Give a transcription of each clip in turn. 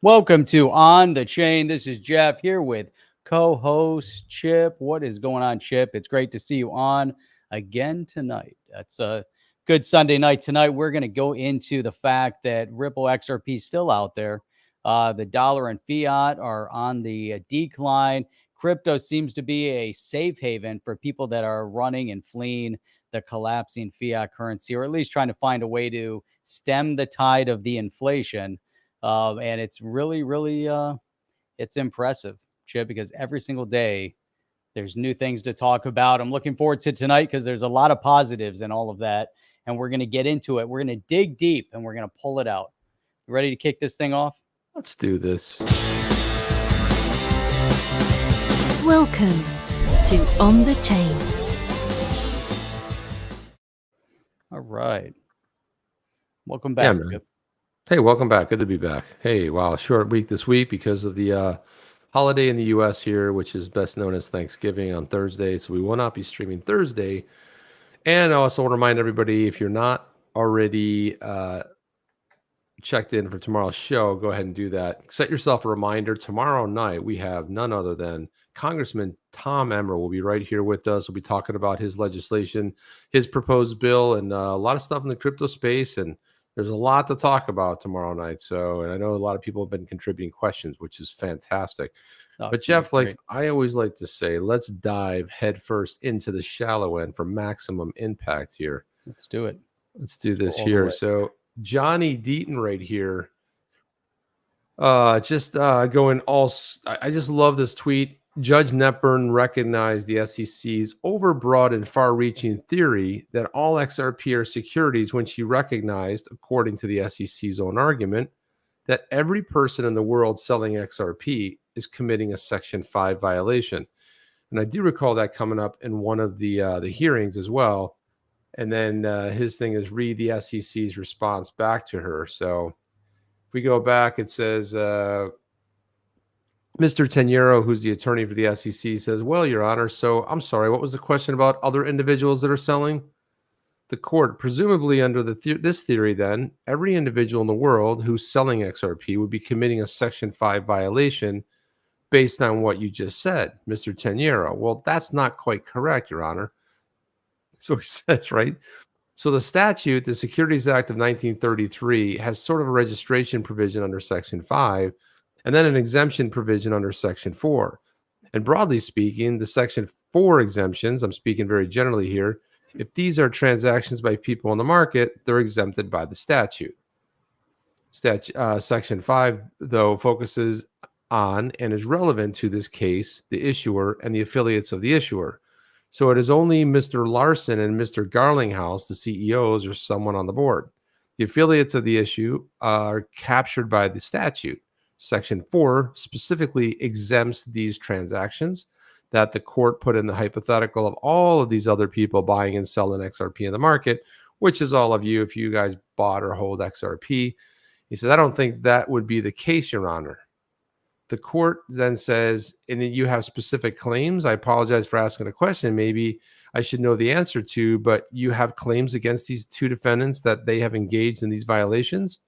Welcome to On the Chain. This is Jeff here with co-host Chip. What is going on, Chip? It's great to see you on again tonight. That's a good Sunday night. Tonight, we're going to go into the fact that Ripple XRP is still out there. The dollar and fiat are on the decline. Crypto seems to be a safe haven for people that are running and fleeing the collapsing fiat currency, or at least trying to find a way to stem the tide of the inflation. And it's really, it's impressive, Chip, because every single day there's new things to talk about. I'm looking forward to tonight because there's a lot of positives in all of that. And we're going to get into it. We're going to dig deep and we're going to pull it out. You ready to kick this thing off? Let's do this. Welcome to On the Chain. All right. Welcome back, Chip. Hey, welcome back. Good to be back. Hey, wow, short week this week because of the holiday in the U.S. here, which is best known as Thanksgiving on Thursday. So we will not be streaming Thursday. And I also want to remind everybody, if you're not already checked in for tomorrow's show, go ahead and do that. Set yourself a reminder. Tomorrow night, we have none other than Congressman Tom Emmer will be right here with us. We'll be talking about his legislation, his proposed bill, and a lot of stuff in the crypto space. And there's a lot to talk about tomorrow night. So, and I know a lot of people have been contributing questions, which is fantastic. But Jeff, like I always like to say, let's dive headfirst into the shallow end for maximum impact here. Let's do it. Let's do this here. So Johnny Deaton right here. Going all, I just love this tweet. Judge Netburn recognized the SEC's overbroad and far-reaching theory that all XRP are securities when she recognized, according to the SEC's own argument, that every person in the world selling XRP is committing a Section 5 violation. And I do recall that coming up in one of the hearings as well. And then his thing is read the SEC's response back to her. So if we go back, it says... Mr. Tenero, who's the attorney for the SEC, says, well, Your Honor, so I'm sorry, what was the question about other individuals that are selling? The court, presumably under this theory then, every individual in the world who's selling XRP would be committing a Section 5 violation based on what you just said, Mr. Tenero. Well, that's not quite correct, Your Honor. So he says, right? So the statute, the Securities Act of 1933, has sort of a registration provision under Section 5, and then an exemption provision under Section 4. And broadly speaking, the Section 4 exemptions, I'm speaking very generally here, if these are transactions by people in the market, they're exempted by the statute. Section 5, though, focuses on and is relevant to this case, the issuer and the affiliates of the issuer. So it is only Mr. Larson and Mr. Garlinghouse, the CEOs, or someone on the board. The affiliates of the issue are captured by the statute. Section 4 specifically exempts these transactions that the court put in the hypothetical of all of these other people buying and selling XRP in the market, which is all of you if you guys bought or hold XRP. He says, I don't think that would be the case, Your Honor. The court then says, and you have specific claims. I apologize for asking a question. Maybe I should know the answer to, but you have claims against these two defendants that they have engaged in these violations?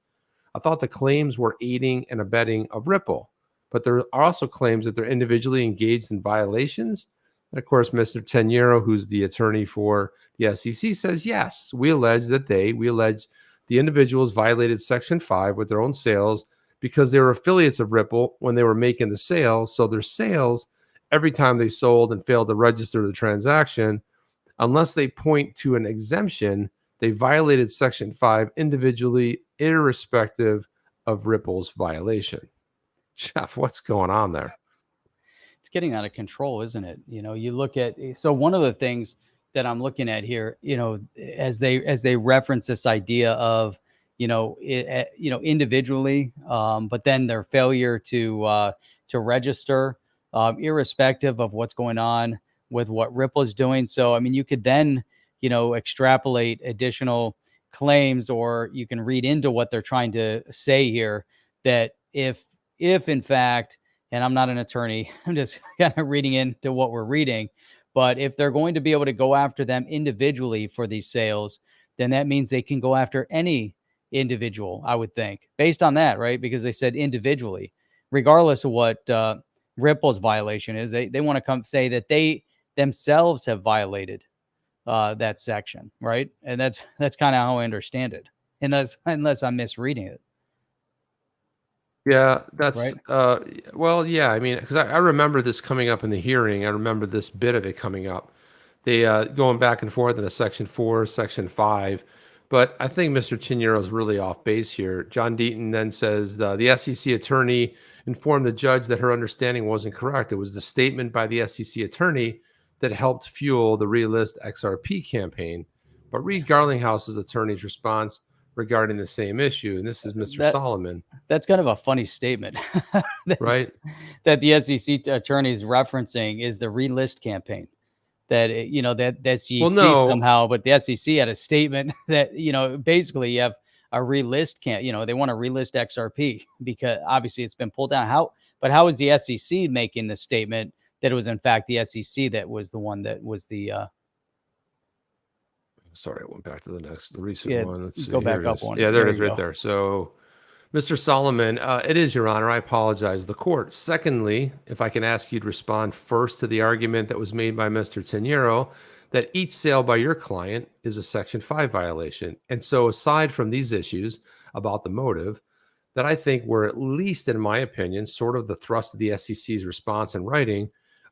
I thought the claims were aiding and abetting of Ripple, but there are also claims that they're individually engaged in violations. And of course, Mr. Tenero, who's the attorney for the SEC, says, yes, we allege the individuals violated Section 5 with their own sales because they were affiliates of Ripple when they were making the sale. So their sales, every time they sold and failed to register the transaction, unless they point to an exemption, they violated Section 5 individually, irrespective of Ripple's violation. Jeff, what's going on there? It's getting out of control, isn't it? You know, you look at, so one of the things that I'm looking at here, you know, as they reference this idea of, individually, but then their failure to register, irrespective of what's going on with what Ripple is doing. So, I mean, you could then, extrapolate additional claims, or you can read into what they're trying to say here, that if in fact, and I'm not an attorney, I'm just kind of reading into what we're reading, but if they're going to be able to go after them individually for these sales, then that means they can go after any individual, I would think, based on that, right? Because they said individually, regardless of what Ripple's violation is, they want to come say that they themselves have violated that section, right? And that's kind of how I understand it, unless I'm misreading it. Yeah, that's right. Well, yeah. I mean, because I remember this coming up in the hearing. I remember this bit of it coming up. They going back and forth in a section 4, section 5. But I think Mr. Chinero is really off base here. John Deaton then says the SEC attorney informed the judge that her understanding wasn't correct. It was the statement by the SEC attorney that helped fuel the relist XRP campaign. But read Garlinghouse's attorney's response regarding the same issue. And this is Mr. Solomon. That's kind of a funny statement. Right? That the SEC attorney is referencing is the relist campaign. That that SEC somehow, but the SEC had a statement that basically you have a relist they want to relist XRP because obviously it's been pulled down. How is the SEC making the statement that it was in fact the SEC that was the one that was the Sorry, I went back to the recent one. Let's see. Go back up one. Yeah, there it is right there. So Mr. Solomon, it is, Your Honor. I apologize. The court. Secondly, if I can ask you to respond first to the argument that was made by Mr. Chinero that each sale by your client is a Section 5 violation. And so aside from these issues about the motive, that I think were, at least in my opinion, sort of the thrust of the SEC's response in writing,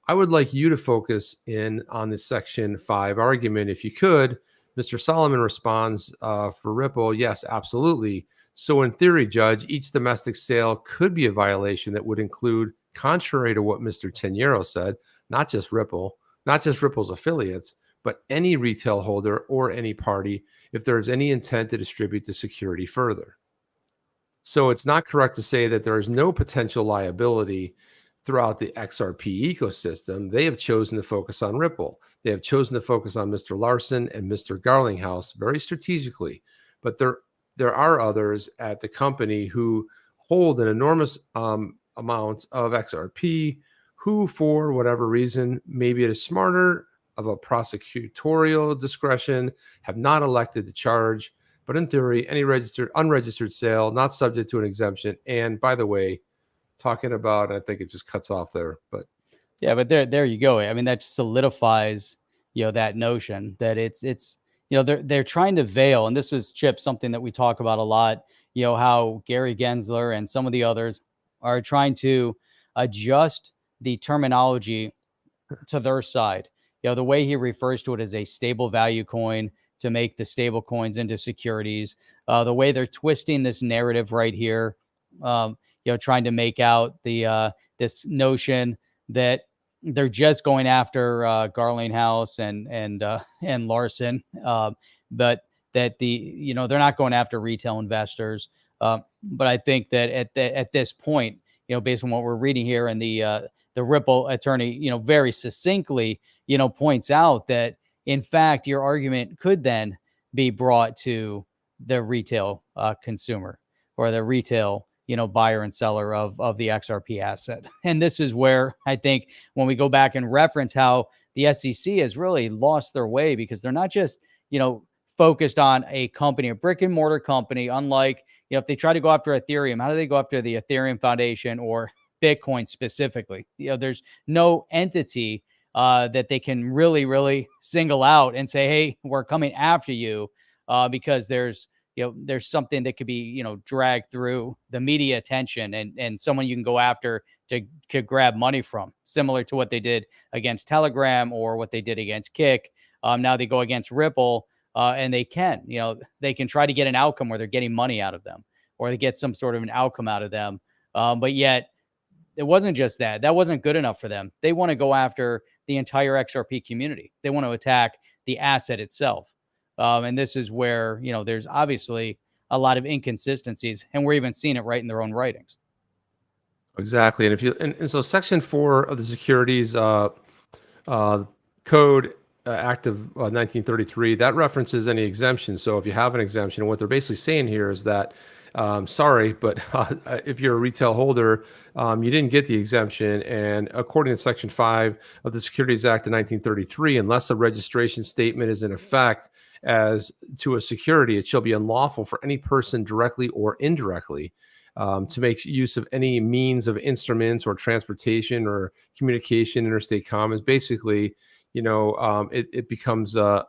I would like you to focus in on the Section 5 argument if you could. Mr. Solomon responds for Ripple, yes, absolutely. So in theory, Judge, each domestic sale could be a violation that would include, contrary to what Mr. Chinero said, not just Ripple, not just Ripple's affiliates, but any retail holder or any party if there is any intent to distribute the security further. So it's not correct to say that there is no potential liability throughout the XRP ecosystem. They have chosen to focus on Ripple. They have chosen to focus on Mr. Larson and Mr. Garlinghouse very strategically, but there are others at the company who hold an enormous amount of XRP who, for whatever reason, maybe it is smarter of a prosecutorial discretion, have not elected to charge. But in theory, any unregistered sale, not subject to an exemption. And by the way, talking about, I think it just cuts off there. But yeah, but there you go. I mean, that solidifies, that notion that it's they're trying to veil, and this is, Chip, something that we talk about a lot, how Gary Gensler and some of the others are trying to adjust the terminology to their side. The way he refers to it as a stable value coin to make the stable coins into securities, the way they're twisting this narrative right here, trying to make out the this notion that they're just going after Garlinghouse and Larson, but that they're not going after retail investors. But I think that at this point, based on what we're reading here, and the Ripple attorney, very succinctly, points out that in fact your argument could then be brought to the retail consumer or the retail buyer and seller of the XRP asset. And this is where I think when we go back and reference how the SEC has really lost their way, because they're not just, focused on a company, a brick and mortar company, unlike, if they try to go after Ethereum, how do they go after the Ethereum Foundation or Bitcoin specifically? There's no entity that they can really single out and say, hey, we're coming after you because there's something that could be, dragged through the media attention and someone you can go after to grab money from, similar to what they did against Telegram or what they did against Kick. Now they go against Ripple and they can try to get an outcome where they're getting money out of them or they get some sort of an outcome out of them. But yet it wasn't just that. That wasn't good enough for them. They want to go after the entire XRP community. They want to attack the asset itself. And this is where, there's obviously a lot of inconsistencies, and we're even seeing it right in their own writings. Exactly. And so Section 4 of the Securities Code Act of 1933, that references any exemption. So if you have an exemption, what they're basically saying here is that sorry, but if you're a retail holder, you didn't get the exemption. And according to Section 5 of the Securities Act of 1933, unless a registration statement is in effect as to a security, it shall be unlawful for any person directly or indirectly to make use of any means of instruments or transportation or communication, interstate commerce. Basically, it becomes a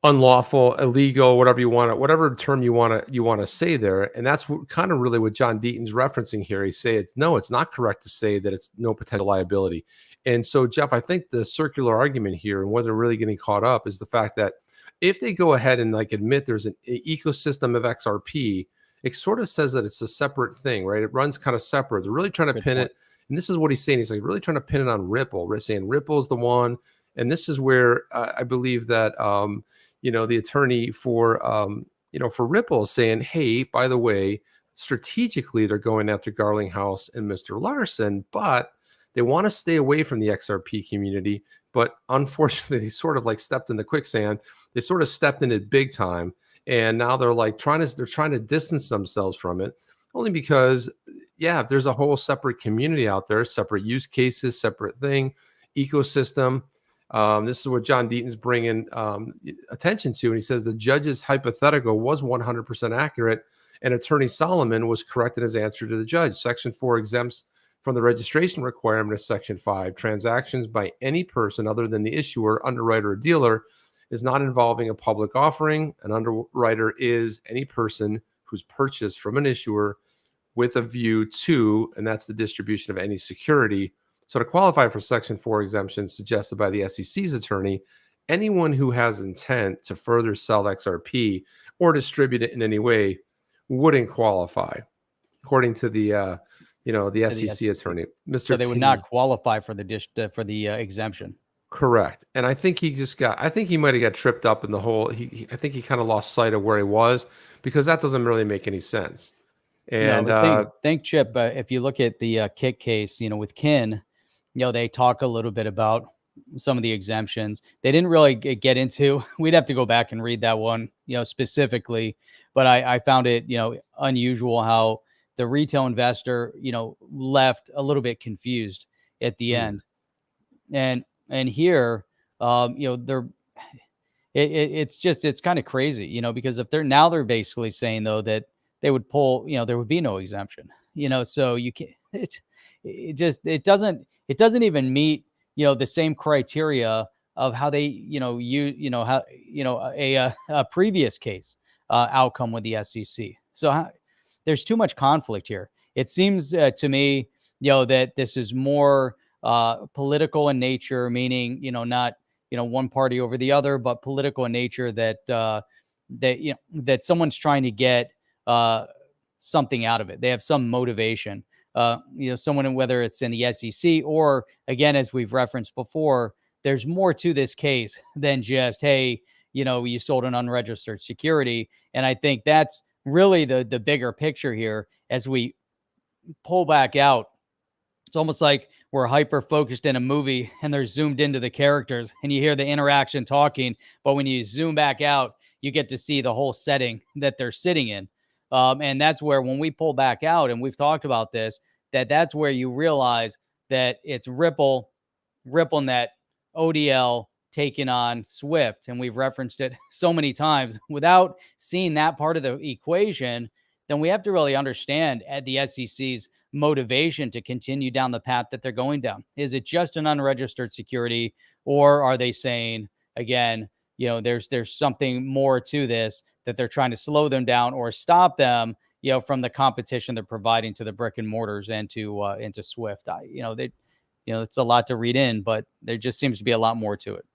unlawful, illegal, whatever you want, whatever term you want to say there. And that's kind of really what John Deaton's referencing here. He say it's not correct to say that it's no potential liability. And so, Jeff, I think the circular argument here and where they're really getting caught up is the fact that if they go ahead and admit there's an ecosystem of XRP, it sort of says that it's a separate thing, right? It runs kind of separate. They're really trying to pin it. And this is what he's saying. He's really trying to pin it on Ripple. We're saying Ripple is the one. And this is where I believe that, the attorney for Ripple is saying, hey, by the way, strategically, they're going after Garlinghouse and Mr. Larson, but they want to stay away from the XRP community. But unfortunately, they sort of stepped in the quicksand. They sort of stepped in it big time. And now they're trying to distance themselves from it, only because, there's a whole separate community out there, separate use cases, separate thing, ecosystem. This is what John Deaton's bringing attention to. And he says the judge's hypothetical was 100% accurate, and Attorney Solomon was correct in his answer to the judge. Section 4 exempts from the registration requirement of Section 5 transactions by any person other than the issuer, underwriter, or dealer is not involving a public offering. An underwriter is any person who's purchased from an issuer with a view to, and that's the distribution of any security. So to qualify for Section 4 exemption suggested by the SEC's attorney, anyone who has intent to further sell XRP or distribute it in any way wouldn't qualify, according to the SEC attorney, Mr. So they would not qualify for the exemption. Correct. And I think he might have got tripped up in the whole, I think he kind of lost sight of where he was, because that doesn't really make any sense. And think Chip, if you look at the Kick case, with Kin, they talk a little bit about some of the exemptions. They didn't really get into, we'd have to go back and read that one, specifically, but I found it, unusual how the retail investor, left a little bit confused at the end. And here, it's kind of crazy, because if they're basically saying though that they would pull, there would be no exemption, so you can't, it doesn't even meet, the same criteria of how they, a previous case outcome with the SEC. So there's too much conflict here. It seems to me, that this is more political in nature, meaning, not, one party over the other, but political in nature, that someone's trying to get something out of it. They have some motivation. Someone, whether it's in the SEC or, again, as we've referenced before, there's more to this case than just, hey, you sold an unregistered security. And I think that's really the bigger picture here. As we pull back out, it's almost like we're hyper focused in a movie and they're zoomed into the characters and you hear the interaction talking. But when you zoom back out, you get to see the whole setting that they're sitting in. And that's where, when we pull back out, and we've talked about this, that's where you realize that it's RippleNet, ODL taking on Swift. And we've referenced it so many times. Without seeing that part of the equation, then we have to really understand at the SEC's motivation to continue down the path that they're going down. Is it just an unregistered security, or are they saying, again, there's something more to this, that they're trying to slow them down or stop them, from the competition they're providing to the brick and mortars and into Swift? It's a lot to read in, but there just seems to be a lot more to it.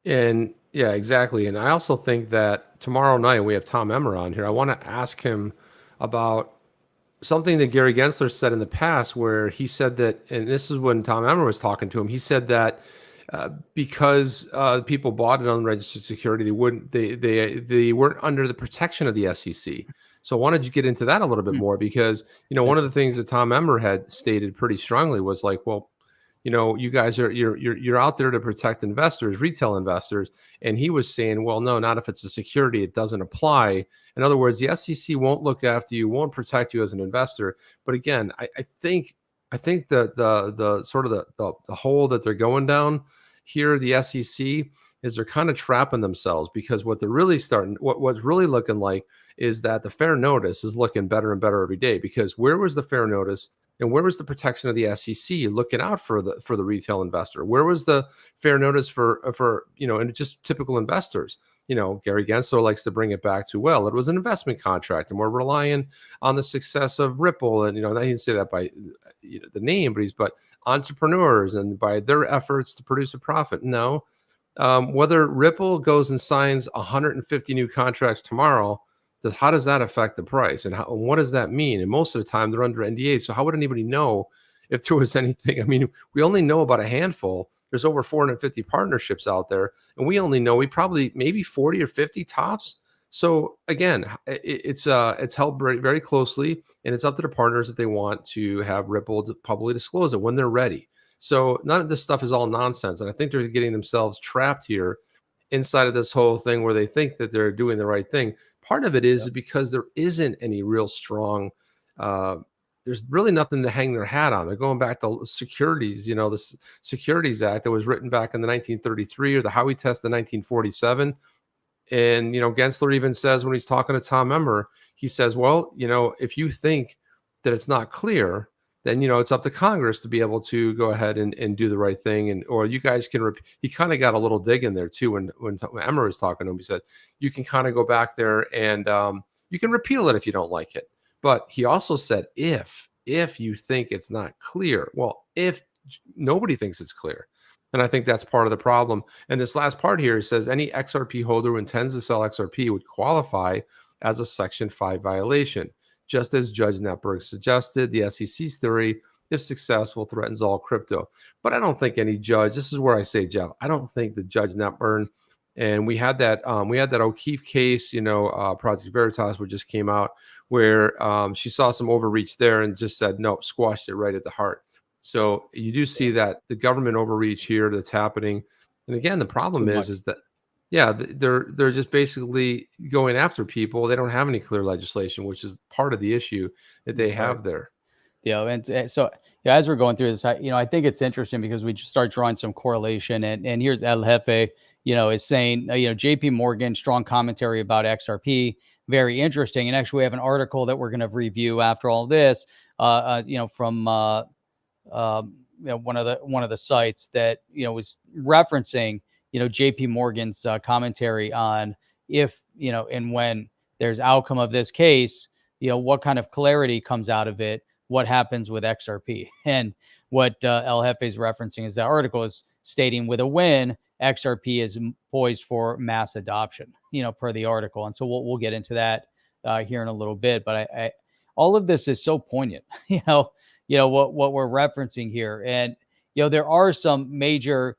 And yeah, exactly. And I also think that tomorrow night we have Tom Emmer on here. I want to ask him about something that Gary Gensler said in the past, where he said that, and this is when Tom Emmer was talking to him, he said that because people bought an unregistered security, they weren't under the protection of the SEC. So why don't you get into that a little bit more? Because, one of the things that Tom Emmer had stated pretty strongly was well, you guys you're out there to protect investors, retail investors. And he was saying, well, no, not if it's a security, it doesn't apply. In other words, the SEC won't look after you, won't protect you as an investor. But again, I think the sort of the hole that they're going down here, the SEC, is they're kind of trapping themselves, because what they're really what's really looking like is that the fair notice is looking better and better every day. Because where was the fair notice and where was the protection of the SEC looking out for the retail investor? Where was the fair notice for and just typical investors? Gary Gensler likes to bring it back to, well, it was an investment contract and we're relying on the success of Ripple. And, I didn't say that by the name, but entrepreneurs and by their efforts to produce a profit. No, whether Ripple goes and signs 150 new contracts tomorrow, how does that affect the price? And what does that mean? And most of the time they're under NDA. So how would anybody know if there was anything? I mean, we only know about a handful. There's over 450 partnerships out there, and we only know maybe 40 or 50 tops. So again, it's held very, very closely, and it's up to the partners if they want to have Ripple to publicly disclose it when they're ready. So none of this stuff is all nonsense, and I think they're getting themselves trapped here inside of this whole thing where they think that they're doing the right thing. Part of it is because there isn't any real strong, there's really nothing to hang their hat on. They're going back to securities, the Securities Act that was written back in the 1933, or the Howey Test in 1947. And, Gensler even says, when he's talking to Tom Emmer, he says, well, if you think that it's not clear, then, it's up to Congress to be able to go ahead and do the right thing. Or you guys can, he kind of got a little dig in there too. When Emmer was talking to him, he said, you can kind of go back there and you can repeal it if you don't like it. But he also said, if you think it's not clear, well, if nobody thinks it's clear. And I think that's part of the problem. And this last part here says any XRP holder who intends to sell XRP would qualify as a Section 5 violation. Just as Judge Netberg suggested, the SEC's theory, if successful, threatens all crypto. But I don't think any judge, this is where I say, Jeff, I don't think that Judge Netberg, and we had that O'Keefe case, Project Veritas, which just came out, where she saw some overreach there and just said, no, squashed it right at the heart. So you do see that the government overreach here that's happening. And again, the problem is that, they're just basically going after people. They don't have any clear legislation, which is part of the issue that they have there. And so as we're going through this, I think it's interesting because we just start drawing some correlation. And here's El Jefe, is saying, JP Morgan, strong commentary about XRP, very interesting. And actually, we have an article that we're going to review after all this, from one of the sites that was referencing JP Morgan's commentary on if and when there's outcome of this case, what kind of clarity comes out of it, what happens with XRP. And what El Jefe is referencing is that article is stating with a win, XRP is poised for mass adoption, per the article. And so we'll get into that here in a little bit. But I all of this is so poignant, what we're referencing here. And, there are some major,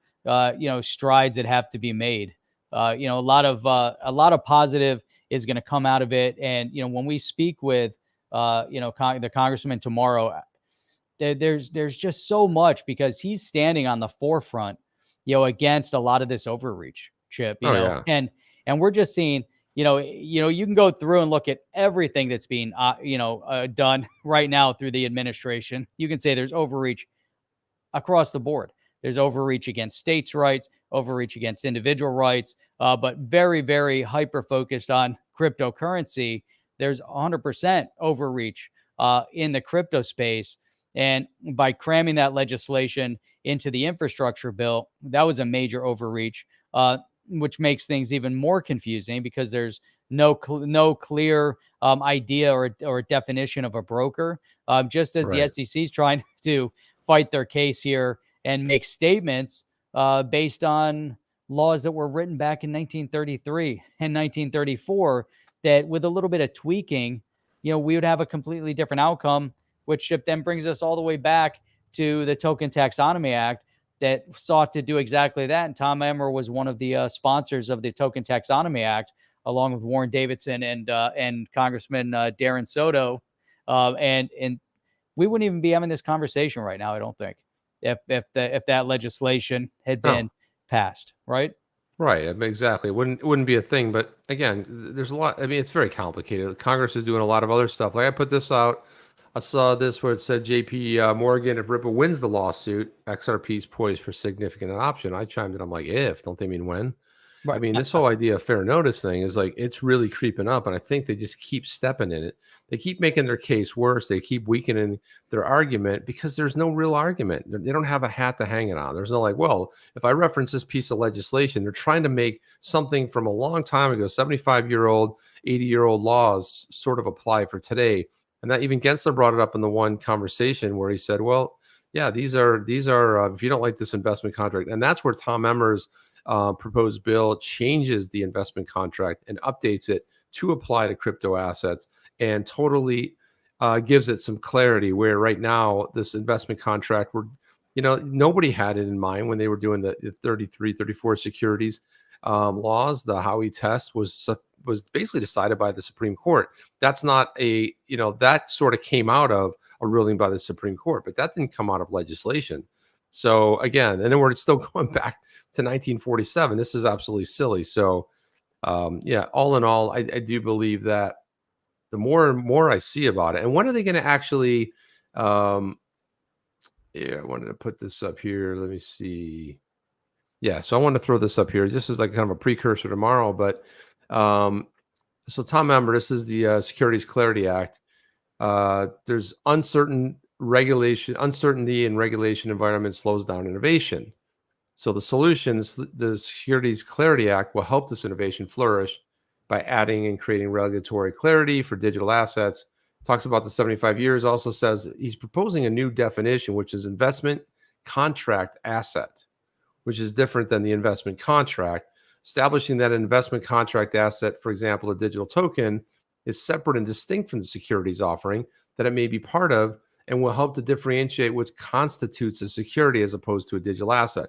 strides that have to be made. A lot of positive is going to come out of it. And, when we speak with, the congressman tomorrow, there's just so much, because he's standing on the forefront, against a lot of this overreach, Chip, and we're just seeing, you can go through and look at everything that's being, done right now through the administration. You can say there's overreach across the board. There's overreach against states' rights, overreach against individual rights, but very, very hyper-focused on cryptocurrency. There's 100% overreach in the crypto space. And by cramming that legislation into the infrastructure bill, that was a major overreach, which makes things even more confusing, because there's no clear idea or definition of a broker, just as the SEC is trying to fight their case here and make statements based on laws that were written back in 1933 and 1934, that with a little bit of tweaking, we would have a completely different outcome, which then brings us all the way back to the Token Taxonomy Act that sought to do exactly that. And Tom Emmer was one of the sponsors of the Token Taxonomy Act, along with Warren Davidson and Congressman Darren Soto. And we wouldn't even be having this conversation right now, I don't think. if that legislation had been passed, right? Right, exactly. It wouldn't be a thing. But again, there's a lot. I mean, it's very complicated. Congress is doing a lot of other stuff. Like I put this out. I saw this where it said J.P. Morgan, if Ripple wins the lawsuit, XRP is poised for significant adoption. I chimed in. I'm like, if, don't they mean when? I mean, this whole idea of fair notice thing is like, it's really creeping up. And I think they just keep stepping in it. They keep making their case worse. They keep weakening their argument because there's no real argument. They don't have a hat to hang it on. There's no like, well, if I reference this piece of legislation, they're trying to make something from a long time ago, 75-year-old, 80-year-old laws sort of apply for today. And that even Gensler brought it up in the one conversation where he said, well, yeah, these are if you don't like this investment contract. And that's where Tom Emmer's proposed bill changes the investment contract and updates it to apply to crypto assets and totally gives it some clarity, where right now this investment contract, nobody had it in mind when they were doing the 33, 34 securities laws. The Howey test was basically decided by the Supreme Court. That's not that sort of came out of a ruling by the Supreme Court, but that didn't come out of legislation. So again, and then we're still going back to 1947. This is absolutely silly. So all in all, I do believe that the more and more I see about it, and when are they going to actually, I wanted to put this up here. Let me see. Yeah, so I want to throw this up here. This is like kind of a precursor tomorrow, but so Tom Emmer, this is the Securities Clarity Act. There's uncertainty in regulation environment slows down innovation. So the solutions, the Securities Clarity Act will help this innovation flourish by adding and creating regulatory clarity for digital assets. Talks about the 75 years, also says he's proposing a new definition, which is investment contract asset, which is different than the investment contract, establishing that an investment contract asset, for example, a digital token, is separate and distinct from the securities offering that it may be part of, and will help to differentiate what constitutes a security as opposed to a digital asset.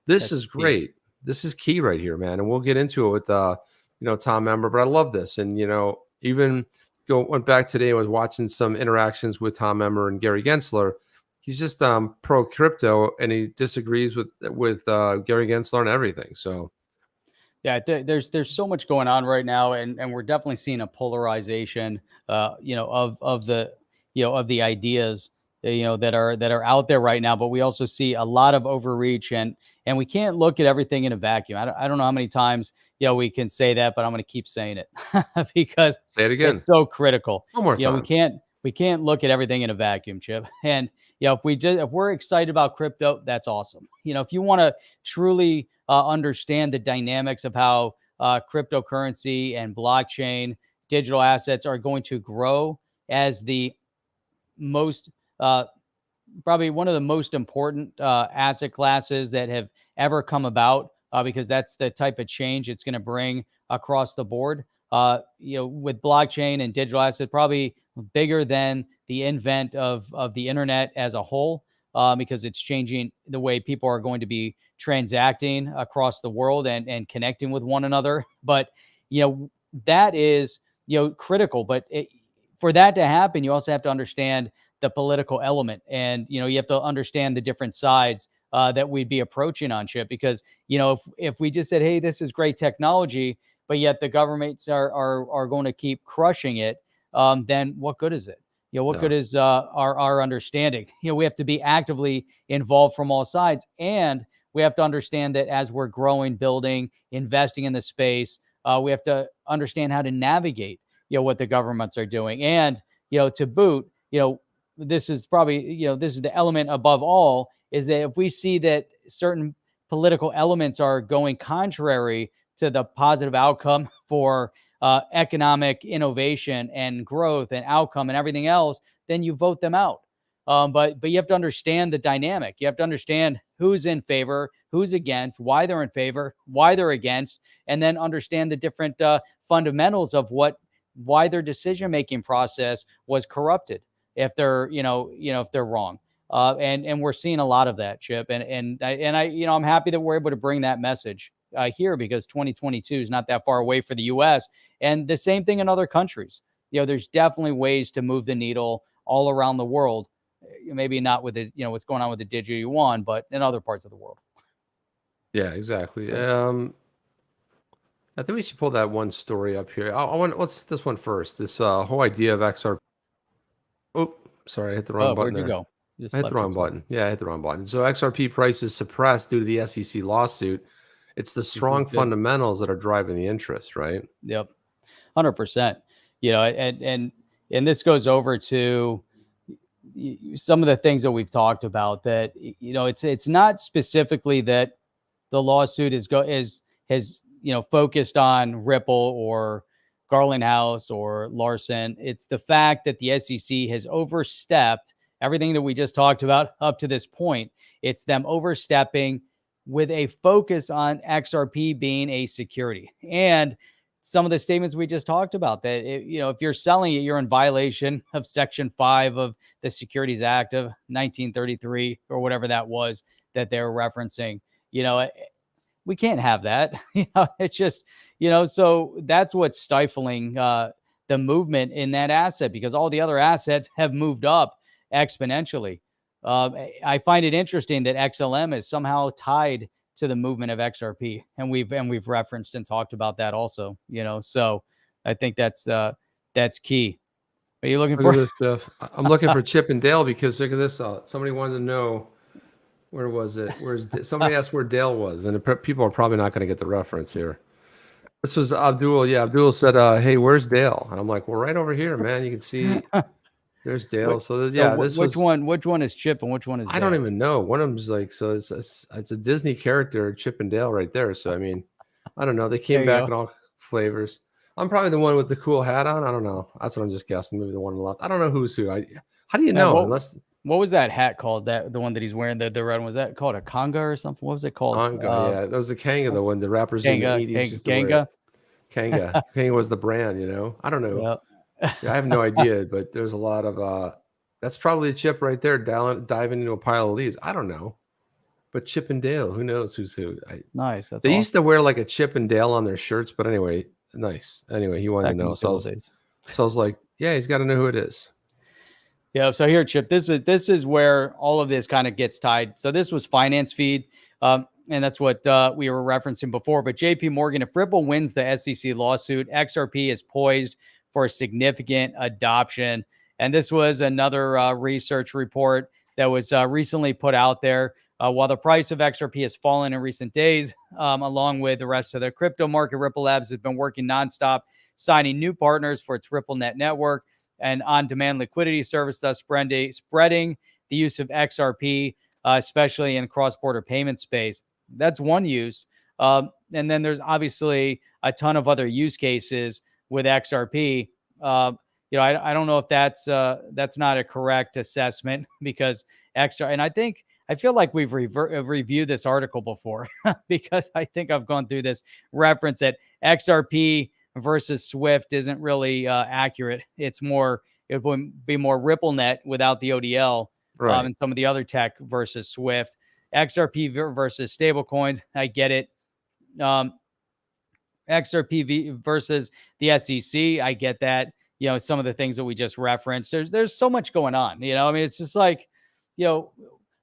This is great. This is key right here, man. And we'll get into it with Tom Emmer, but I love this. And even went back today, I was watching some interactions with Tom Emmer and Gary Gensler. He's just pro crypto, and he disagrees with Gary Gensler on everything. So yeah, there's so much going on right now, and we're definitely seeing a polarization of the ideas that are out there right now. But we also see a lot of overreach, and we can't look at everything in a vacuum. I don't know how many times we can say that, but I'm going to keep saying it because say it again. It's so critical. One more time. We can't look at everything in a vacuum, Chip. And if we're excited about crypto, that's awesome. If you want to truly understand the dynamics of how cryptocurrency and blockchain digital assets are going to grow as the most probably one of the most important asset classes that have ever come about, because that's the type of change it's going to bring across the board. With blockchain and digital assets, probably bigger than the invent of the internet as a whole, because it's changing the way people are going to be transacting across the world and connecting with one another. But that is critical. But for that to happen, you also have to understand the political element, and you have to understand the different sides that we'd be approaching on, Chip. Because if we just said, hey, this is great technology, but yet the governments are going to keep crushing it, then what good is it? What good is our understanding? We have to be actively involved from all sides, and we have to understand that as we're growing, building, investing in the space, we have to understand how to navigate what the governments are doing. And to boot, this is probably this is the element above all, is that if we see that certain political elements are going contrary to the positive outcome for economic innovation and growth and outcome and everything else, then you vote them out. But you have to understand the dynamic. You have to understand who's in favor, who's against, why they're in favor, why they're against, and then understand the different fundamentals of why their decision-making process was corrupted if they're if they're wrong. And we're seeing a lot of that, Chip. And I'm happy that we're able to bring that message here, because 2022 is not that far away for the U.S. and the same thing in other countries. There's definitely ways to move the needle all around the world. maybe not with the, what's going on with the digital yuan, but in other parts of the world. Yeah, exactly. I think we should pull that one story up here. Let's hit this one first. This whole idea of XRP. Oh, sorry, I hit the wrong button Where'd you there. go? You I hit the wrong button. Yeah, I hit the wrong button. So XRP prices suppressed due to the SEC lawsuit. It's the strong fundamentals that are driving the interest, right? Yep, 100%. And this goes over to some of the things that we've talked about. That it's not specifically that the lawsuit has focused on Ripple or Garlinghouse or Larson. It's the fact that the SEC has overstepped everything that we just talked about up to this point. It's them overstepping with a focus on XRP being a security. And some of the statements we just talked about, that if you're selling it, you're in violation of Section 5 of the Securities Act of 1933 or whatever that was that they're referencing. We can't have that. It's just, so that's what's stifling the movement in that asset, because all the other assets have moved up exponentially. I find it interesting that XLM is somehow tied to the movement of XRP, and we've referenced and talked about that also. So I think that's key. Are you looking for this, Jeff? I'm looking for Chip and Dale, because look at this. Somebody wanted to know, where was it? Somebody asked where Dale was, and people are probably not going to get the reference here. This was Abdul. Yeah, Abdul said, "Hey, where's Dale?" And I'm like, "Well, right over here, man. You can see." There's Dale. Which one is Chip and which one is Dale? I don't even know. One of them's like, so it's a Disney character, Chip and Dale right there. So I mean, I don't know. They came back in all flavors. I'm probably the one with the cool hat on. I don't know. That's what I'm just guessing. Maybe the one on the left. I don't know who's who. How do you know? What was that hat called? The one that he's wearing, the red one, was that called a Kanga or something? What was it called? Kanga, yeah. That was the Kanga, the one the rappers in the 80s. Kanga. Kanga was the brand, I don't know. Yep. Yeah, I have no idea, but there's a lot of that's probably a Chip right there diving into a pile of leaves. I don't know. But Chip and Dale, who knows who's who? Nice. They used to wear like a Chip and Dale on their shirts, but anyway, nice. Anyway, he wanted to know. So I was like, yeah, he's got to know who it is. Yeah. So here, Chip, this is where all of this kind of gets tied. So this was Finance Feed. And that's what we were referencing before. But JP Morgan, if Ripple wins the SEC lawsuit, XRP is poised for a significant adoption. And this was another research report that was recently put out there. While the price of XRP has fallen in recent days, along with the rest of the crypto market, Ripple Labs has been working nonstop, signing new partners for its RippleNet network and on-demand liquidity service, thus spreading the use of XRP, especially in cross-border payment space. That's one use. And then there's obviously a ton of other use cases with XRP. I don't know if that's not a correct assessment, because and I feel like we've reviewed this article before because I think I've gone through this reference that XRP versus Swift isn't really accurate. It would be more RippleNet without the ODL, right, and some of the other tech versus Swift. XRP versus stablecoins, I get it. XRP versus the SEC, I get that. Some of the things that we just referenced. There's so much going on. It's just like,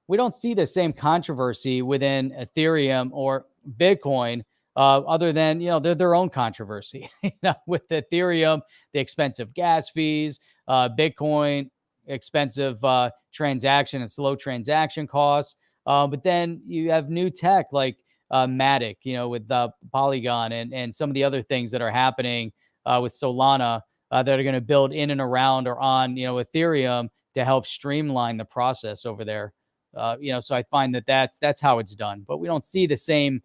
we don't see the same controversy within Ethereum or Bitcoin, other than, they're their own controversy. With Ethereum, the expensive gas fees, Bitcoin, expensive transaction and slow transaction costs. But then you have new tech like Matic, with Polygon and some of the other things that are happening with Solana that are going to build in and around or on, Ethereum to help streamline the process over there. So I find that's how it's done, but we don't see the same,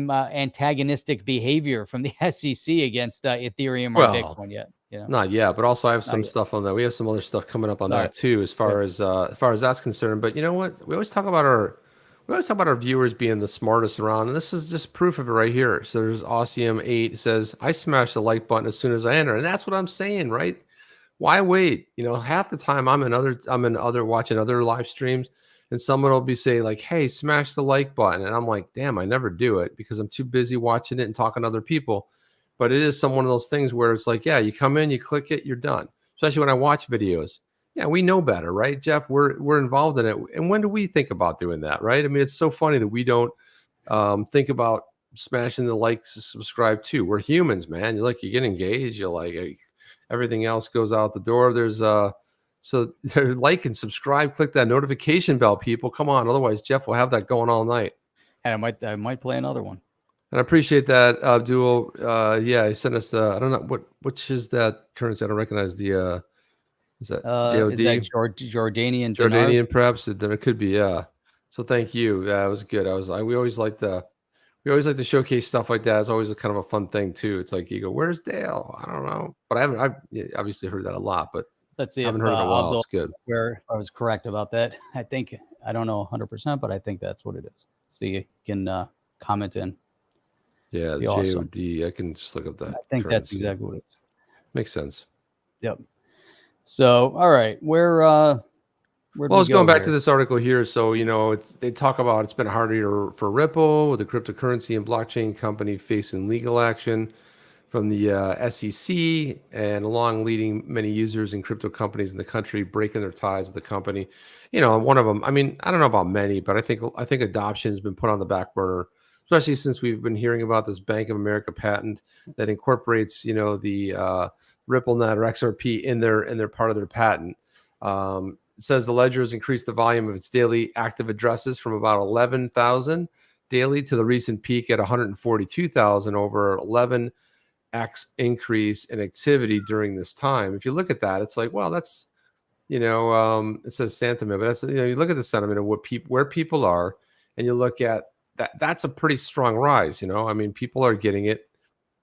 antagonistic behavior from the SEC against Ethereum or Bitcoin yet. Not yet, but also I have some stuff on that. We have some other stuff coming up on that too, as far as that's concerned. But you know what? We always talk about our viewers being the smartest around, and this is just proof of it right here. So there's Ausium8 says, I smash the like button as soon as I enter, and that's what I'm saying, right? Why wait? Half the time I'm watching other live streams, and someone will be saying like, hey, smash the like button. And I'm like, damn, I never do it because I'm too busy watching it and talking to other people. But it is one of those things where it's like, yeah, you come in, you click it, you're done. Especially when I watch videos. Yeah, we know better, right, Jeff? We're involved in it. And when do we think about doing that, right? I mean, it's so funny that we don't think about smashing the like, subscribe too. We're humans, man. You get engaged. You're like everything else goes out the door. There's so like and subscribe. Click that notification bell, people. Come on, otherwise Jeff will have that going all night. And I might play another one. And I appreciate that, Abdul. Yeah, he sent us the. I don't know which is that currency. I don't recognize the. Is that JOD? Is that Jordanian dinars? Jordanian, perhaps. Then it could be. Yeah. So thank you. Yeah, it was good. We always like to showcase stuff like that. It's always a kind of a fun thing too. It's like you go, "Where's Dale?" I don't know, but I've obviously heard that a lot, but let's see. I haven't heard it in a while. It's good. Where I was correct about that. I don't know 100%, but I think that's what it is. So you can comment in. Yeah, JOD. Awesome. I can just look up that. I think that's exactly what it is. Makes sense. Yep. So, all right, well, I was going back to this article here. So, they talk about it's been harder for Ripple with the cryptocurrency and blockchain company facing legal action from the SEC and along leading many users and crypto companies in the country breaking their ties with the company. One of them, I mean, I don't know about many, but I think adoption has been put on the back burner, especially since we've been hearing about this Bank of America patent that incorporates, the RippleNet or XRP in their part of their patent. It says the ledger has increased the volume of its daily active addresses from about 11,000 daily to the recent peak at 142,000, over 11x increase in activity during this time. If you look at that, it's like, well, that's, it says sentiment, but that's, you look at the sentiment of where people are, and you look at that's a pretty strong rise. I mean, people are getting it.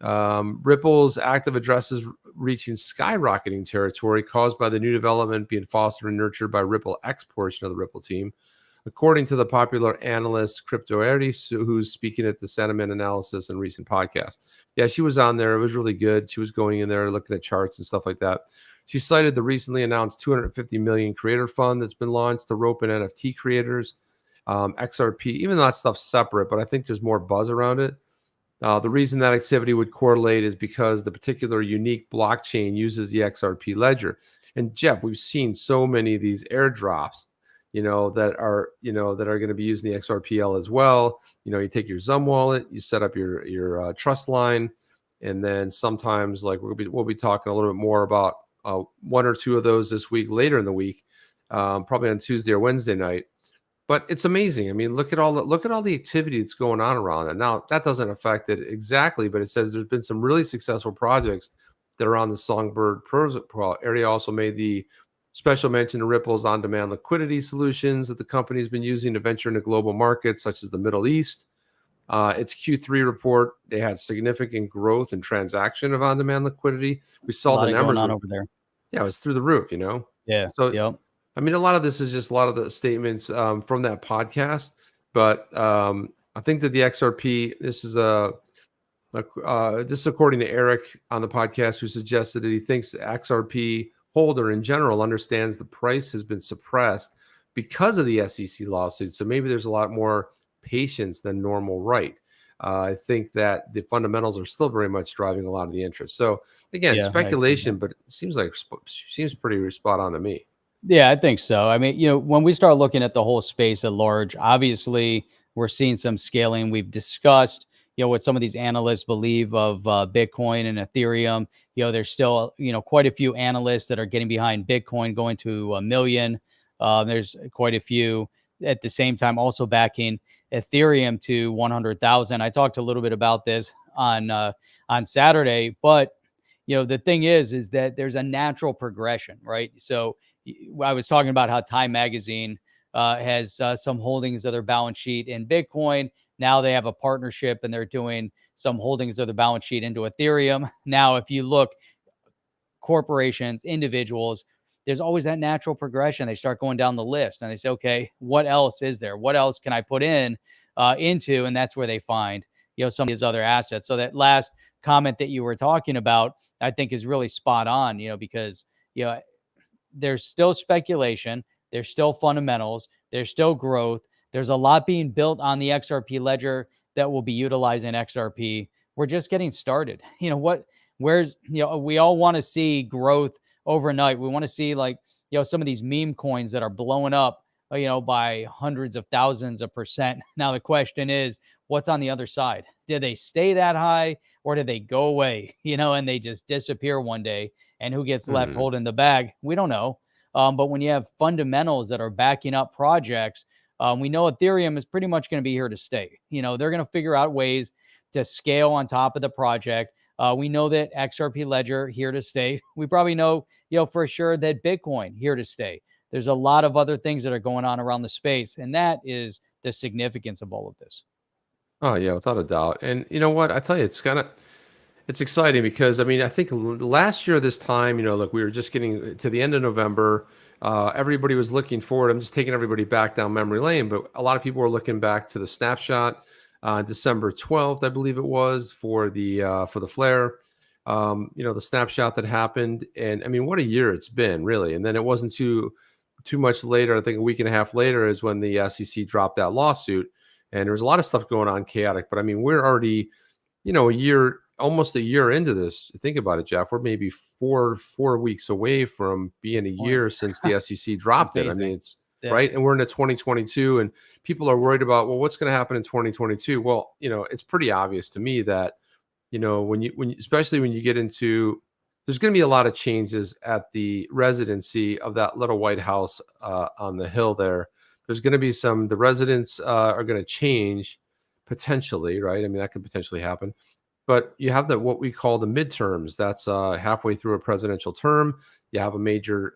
Ripple's active addresses reaching skyrocketing territory caused by the new development being fostered and nurtured by Ripple X portion of the Ripple team, according to the popular analyst Cryptoerity, who's speaking at the sentiment analysis and recent podcast. Yeah, she was on there. It was really good. She was going in there looking at charts and stuff like that. She cited the recently announced $250 million creator fund that's been launched to rope in NFT creators, XRP, even though that stuff's separate, but I think there's more buzz around it. The reason that activity would correlate is because the particular unique blockchain uses the XRP ledger. And Jeff, we've seen so many of these airdrops, that are going to be using the XRPL as well. You take your Zum wallet, you set up your trust line, and then sometimes, like we'll be talking a little bit more about one or two of those this week, later in the week, probably on Tuesday or Wednesday night. But it's amazing. I mean, look at all the activity that's going on around it. Now, that doesn't affect it exactly, but it says there's been some really successful projects that are on the Songbird Pro area. Also made the special mention to Ripple's on-demand liquidity solutions that the company's been using to venture into global markets such as the Middle East. Its Q3 report, they had significant growth in transaction of on-demand liquidity. We saw the numbers on over there. Yeah, it was through the roof. Yeah. So. Yep. I mean, a lot of this is just a lot of the statements from that podcast, but I think that the XRP, this is according to Eric on the podcast, who suggested that he thinks the XRP holder in general understands the price has been suppressed because of the SEC lawsuit. So maybe there's a lot more patience than normal, right? I think that the fundamentals are still very much driving a lot of the interest. So again, speculation, but it seems pretty spot on to me. Yeah, I think so. I mean, when we start looking at the whole space at large, obviously we're seeing some scaling. We've discussed, what some of these analysts believe of Bitcoin and Ethereum. There's still, quite a few analysts that are getting behind Bitcoin going to 1 million. There's quite a few at the same time also backing Ethereum to 100,000. I talked a little bit about this on Saturday, but the thing is that there's a natural progression, right? So I was talking about how Time Magazine has some holdings of their balance sheet in Bitcoin. Now they have a partnership and they're doing some holdings of the balance sheet into Ethereum. Now, if you look, corporations, individuals, there's always that natural progression. They start going down the list and they say, okay, what else is there? What else can I put into? And that's where they find, some of these other assets. So that last comment that you were talking about, I think is really spot on, because, there's still speculation. There's still fundamentals. There's still growth. There's a lot being built on the XRP ledger that will be utilizing XRP. We're just getting started. We all want to see growth overnight. We want to see, like, some of these meme coins that are blowing up, by hundreds of thousands of percent. Now, the question is, what's on the other side? Did they stay that high, or did they go away, and they just disappear one day? And who gets left holding the bag? We don't know. But when you have fundamentals that are backing up projects, we know Ethereum is pretty much going to be here to stay. They're going to figure out ways to scale on top of the project. We know that XRP Ledger here to stay. We probably know, for sure that Bitcoin here to stay. There's a lot of other things that are going on around the space, and that is the significance of all of this. Oh yeah, without a doubt. And you know what? I tell you, it's exciting because I think last year this time, look, we were just getting to the end of November. Everybody was looking forward. I'm just taking everybody back down memory lane, but a lot of people were looking back to the snapshot, December 12th, I believe it was, for the flare. The snapshot that happened, and what a year it's been, really. And then it wasn't too much later. I think a week and a half later is when the SEC dropped that lawsuit, and there was a lot of stuff going on, chaotic. But we're already, almost a year into this. Think about it, Jeff. We're maybe four weeks away from being a year since the SEC dropped it. It's right, and we're into 2022, and people are worried about, well, what's going to happen in 2022? Well, it's pretty obvious to me that, especially when you get into, there's going to be a lot of changes at the residency of that little White House on the hill there. There's going to be the residents are going to change potentially, right? That could potentially happen. But you have what we call the midterms. That's halfway through a presidential term. You have a major,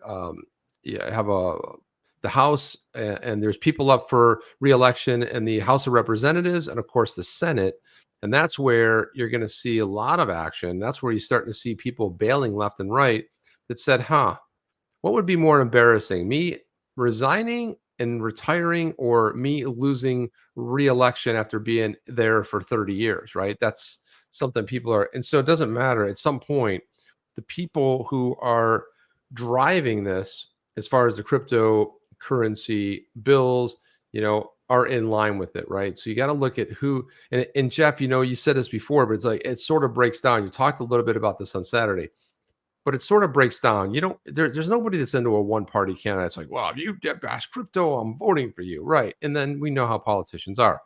the House, and there's people up for re-election in the House of Representatives, and of course the Senate. And that's where you're going to see a lot of action. That's where you're starting to see people bailing left and right that said, what would be more embarrassing, me resigning and retiring, or me losing re-election after being there for 30 years, right? That's something people are. And so it doesn't matter. At some point, the people who are driving this, as far as the cryptocurrency bills, are in line with it, right? So you got to look at who, and Jeff, you said this before, but it's like, it sort of breaks down. You talked a little bit about this on Saturday, but it sort of breaks down. There's nobody that's into a one-party candidate. It's like, well, if you bash crypto, I'm voting for you, right? And then we know how politicians are.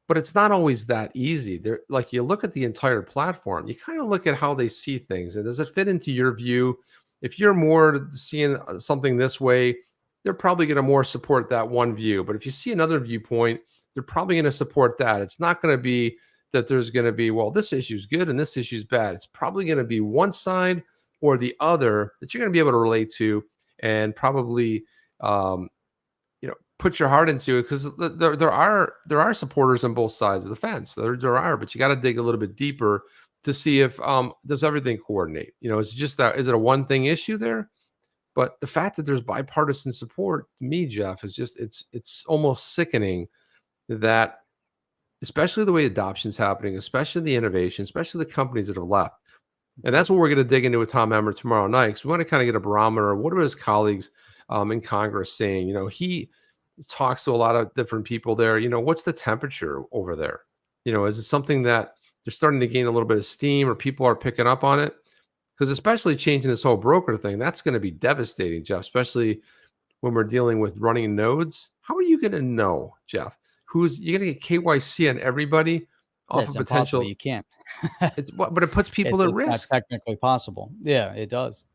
But it's not always that easy. Like, you look at the entire platform, you kind of look at how they see things, and does it fit into your view? If you're more seeing something this way, they're probably going to more support that one view. But if you see another viewpoint, they're probably going to support that. It's not going to be that there's going to be, well, this issue's good and this issue's bad. It's probably going to be one side or the other that you're going to be able to relate to, and probably put your heart into it, because there are supporters on both sides of the fence. There are, but you got to dig a little bit deeper to see if does everything coordinate. It's just that, is it a one thing issue there? But the fact that there's bipartisan support, to me, Jeff, is just, it's almost sickening that, especially the way adoption's happening, especially the innovation, especially the companies that have left. And that's what we're going to dig into with Tom Emmer tomorrow night, because we want to kind of get a barometer of what are his colleagues in Congress saying. He talks to a lot of different people there. What's the temperature over there? Is it something that they're starting to gain a little bit of steam, or people are picking up on it? Because especially changing this whole broker thing, that's going to be devastating, Jeff, especially when we're dealing with running nodes. How are you going to know, Jeff, you're going to get KYC on everybody off of potential? You can't. But it puts people at risk. It's not technically possible. Yeah, it does.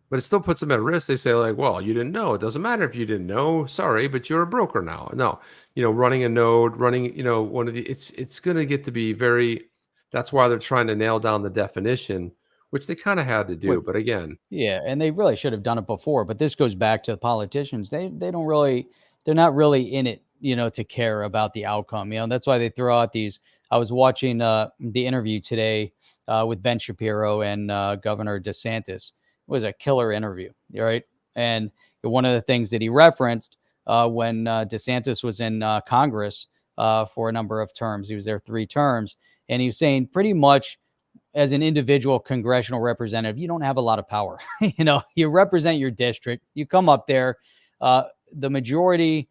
But it still puts them at risk. They say, like, well, you didn't know. It doesn't matter if you didn't know. Sorry, but you're a broker now. No, running a node, one of the, it's going to get to be very, that's why they're trying to nail down the definition, which they kind of had to do. But again. Yeah, and they really should have done it before. But this goes back to the politicians. They're not really in it, to care about the outcome. That's why they throw out these. I was watching the interview today with Ben Shapiro and Governor DeSantis. It was a killer interview, right? And one of the things that he referenced when DeSantis was in Congress for a number of terms, he was there 3 terms, and he was saying pretty much, as an individual congressional representative, you don't have a lot of power. You represent your district. You come up there. The majority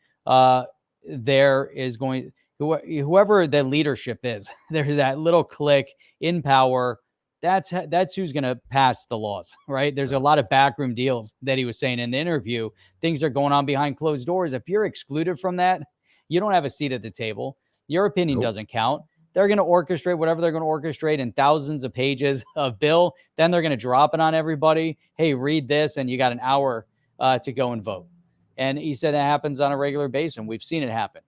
there is going, whoever the leadership is, there's that little clique in power. that's who's going to pass the laws, right? There's a lot of backroom deals that he was saying in the interview. Things are going on behind closed doors. If you're excluded from that, you don't have a seat at the table. Your opinion doesn't count. They're going to orchestrate whatever they're going to orchestrate in thousands of pages of bill. Then they're going to drop it on everybody. Hey, read this, and you got an hour to go and vote. And he said that happens on a regular basis, and we've seen it happen,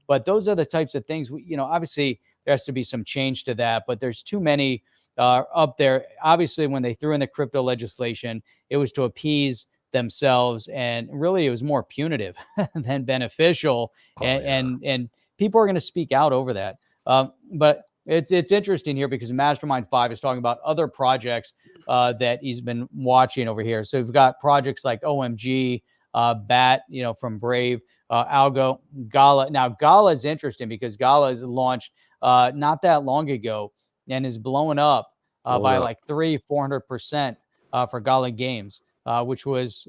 but those are the types of things, obviously there has to be some change to that, but there's too many up there. Obviously, when they threw in the crypto legislation, it was to appease themselves, and really it was more punitive than beneficial. And people are going to speak out over that. But it's interesting here because Mastermind 5 is talking about other projects that he's been watching over here. So we've got projects like OMG, BAT, from Brave, Algo, Gala. Now, Gala is interesting because Gala is launched not that long ago and is blowing up by like 400% for Gala Games, which was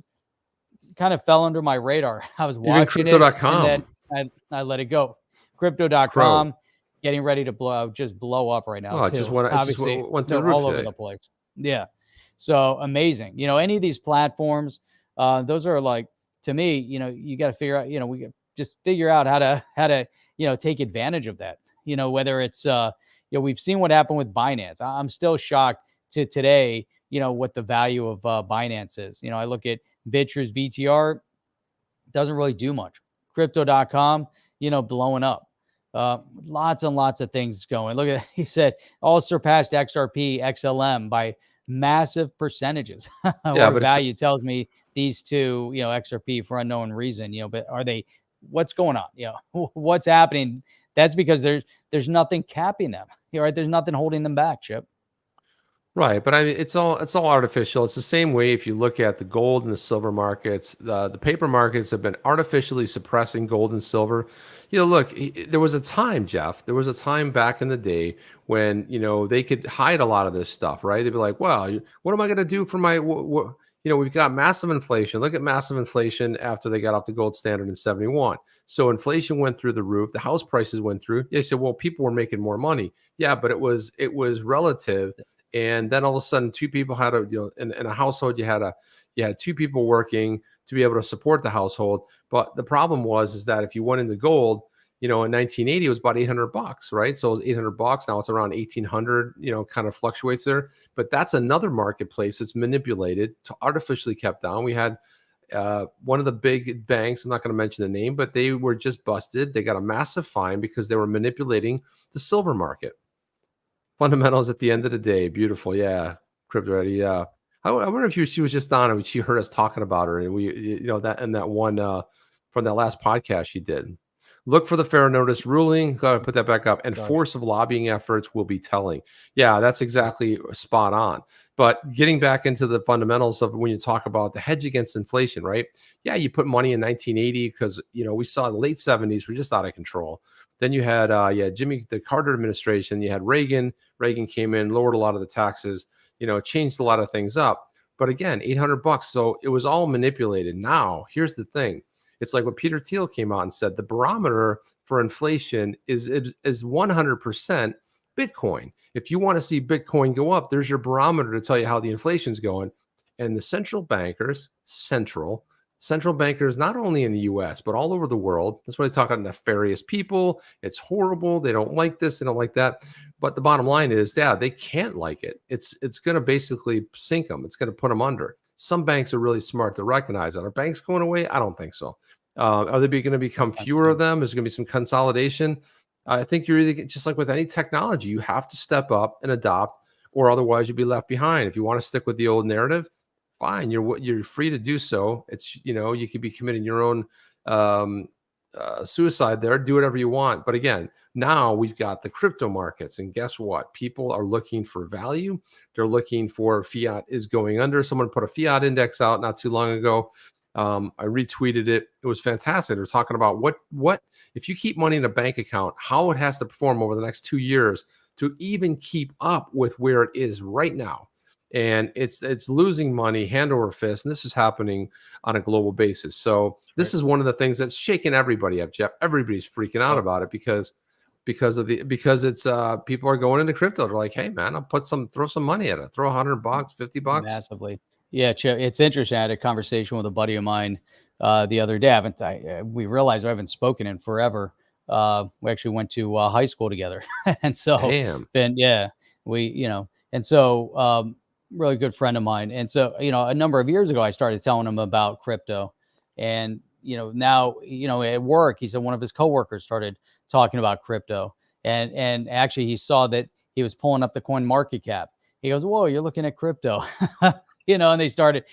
kind of fell under my radar. I was watching it and then I let it go. Crypto.com getting ready to blow up right now. It just went through the roof all over the place. Yeah. So amazing. Any of these platforms, those are like, to me, you got to figure out, we just figure out how to, take advantage of that, whether it's, we've seen what happened with Binance. I'm still shocked to today, what the value of Binance is. I look at Bitru's BTR, doesn't really do much. Crypto.com, blowing up. Lots and lots of things going. Look at that. He said all surpassed XRP, XLM by massive percentages. But value tells me these two, XRP for unknown reason, but are they, what's going on? What's happening? That's because there's nothing capping them, right? There's nothing holding them back, Chip. Right, but I mean, it's all artificial. It's the same way if you look at the gold and the silver markets. The paper markets have been artificially suppressing gold and silver. Look, there was a time, Jeff. There was a time back in the day when they could hide a lot of this stuff, right? They'd be like, "Well, what am I going to do for my?" We've got massive inflation. Look at massive inflation after they got off the gold standard in '71. So inflation went through the roof. The house prices went through. They said, "Well, people were making more money." Yeah, but it was relative. And then all of a sudden, two people had in a household, you had two people working to be able to support the household. But the problem is that if you went into gold, in 1980, it was about $800, right? So it was $800. Now it's around 1,800, kind of fluctuates there. But that's another marketplace that's manipulated to artificially kept down. We had one of the big banks, I'm not going to mention the name, but they were just busted. They got a massive fine because they were manipulating the silver market. Fundamentals at the end of the day. Beautiful. Yeah. Crypto ready. Yeah. I wonder if she was just on and she heard us talking about her. And we, that one from that last podcast she did. Look for the fair notice ruling. Go ahead, put that back up. And force of lobbying efforts will be telling. Yeah, that's exactly spot on. But getting back into the fundamentals of when you talk about the hedge against inflation, right? Yeah, you put money in 1980 because, we saw the late 70s were just out of control. Then you had, the Carter administration. You had Reagan. Reagan came in, lowered a lot of the taxes, changed a lot of things up. But again, $800. So it was all manipulated. Now, here's the thing. It's like what Peter Thiel came out and said. The barometer for inflation is 100% Bitcoin. If you want to see Bitcoin go up, there's your barometer to tell you how the inflation's going. And the central bankers, not only in the US, but all over the world. That's why they talk about nefarious people. It's horrible. They don't like this. They don't like that. But the bottom line is, they can't like it. It's going to basically sink them. It's going to put them under. Some banks are really smart to recognize that. Are banks going away? I don't think so. Are they going to become fewer of them? Is there going to be some consolidation? I think you're either, just like with any technology, you have to step up and adopt, or otherwise you'll be left behind. If you want to stick with the old narrative, fine, you're free to do so. It's, you could be committing your own suicide there. Do whatever you want. But again, now we've got the crypto markets, and guess what? People are looking for value. They're looking for fiat is going under. Someone put a fiat index out not too long ago. I retweeted it. It was fantastic. They're talking about what if you keep money in a bank account, how it has to perform over the next 2 years to even keep up with where it is right now. And it's losing money hand over fist. And this is happening on a global basis. So this is one of the things that's shaking everybody up, Jeff. Everybody's freaking out about it because because it's people are going into crypto. They're like, hey man, throw some money at it. Throw $100, $50. Massively. Yeah, it's interesting. I had a conversation with a buddy of mine the other day. We realized I haven't spoken in forever. We actually went to high school together, and so Damn. really good friend of mine. And so a number of years ago, I started telling him about crypto, and now at work, he said one of his coworkers started talking about crypto, and actually he saw that he was pulling up the coin market cap. He goes, "Whoa, you're looking at crypto." And they started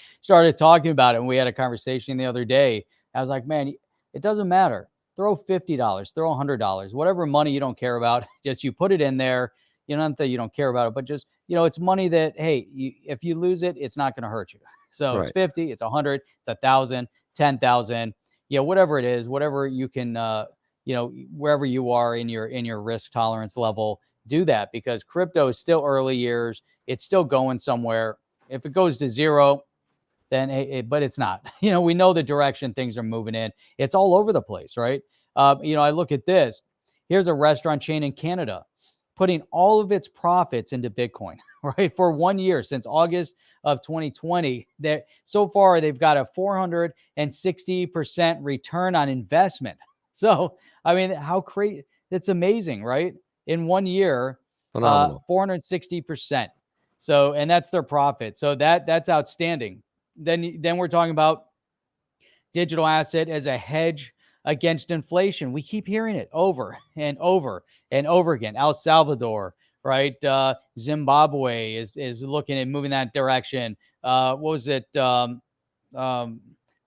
talking about it. And we had a conversation the other day. I was like, man, it doesn't matter. Throw $50, throw $100, whatever money you don't care about. Just you put it in there. Not that you don't care about it, but just, it's money that, hey, if you lose it, it's not going to hurt you. So It's 50, it's 100, it's 1,000, 10,000. Yeah, whatever it is, whatever you can, wherever you are in your risk tolerance level, do that, because crypto is still early years. It's still going somewhere. If it goes to zero, then but it's not. We know the direction things are moving in. It's all over the place, right? I look at this. Here's a restaurant chain in Canada putting all of its profits into Bitcoin, right? For 1 year, since August of 2020. So far, they've got a 460% return on investment. So, I mean, how crazy. It's amazing, right? In 1 year, 460%. So, and that's their profit. So that's outstanding. Then we're talking about digital asset as a hedge against inflation. We keep hearing it over and over and over again. El Salvador, right? Zimbabwe is looking at moving that direction. What was it?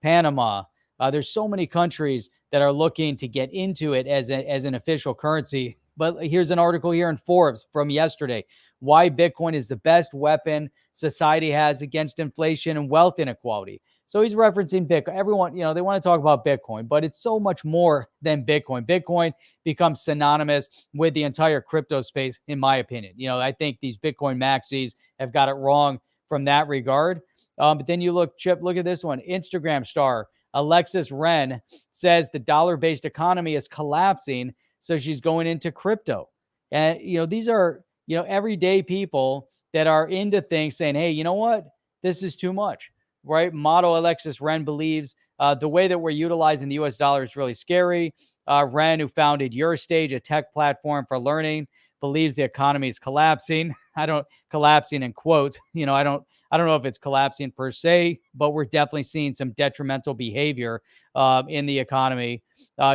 Panama. There's so many countries that are looking to get into it as an official currency. But here's an article here in Forbes from yesterday. Why Bitcoin is the best weapon society has against inflation and wealth inequality. So he's referencing Bitcoin. Everyone, they want to talk about Bitcoin, but it's so much more than Bitcoin. Bitcoin becomes synonymous with the entire crypto space, in my opinion. I think these Bitcoin maxis have got it wrong from that regard. But then you look, Chip, look at this one. Instagram star Alexis Ren says the dollar-based economy is collapsing, so she's going into crypto. And, these are, everyday people that are into things saying, hey, you know what? This is too much, right? Model Alexis Ren believes the way that we're utilizing the US dollar is really scary. Ren, who founded YourStage, a tech platform for learning, believes the economy is collapsing. Collapsing in quotes, I don't know if it's collapsing per se, but we're definitely seeing some detrimental behavior in the economy.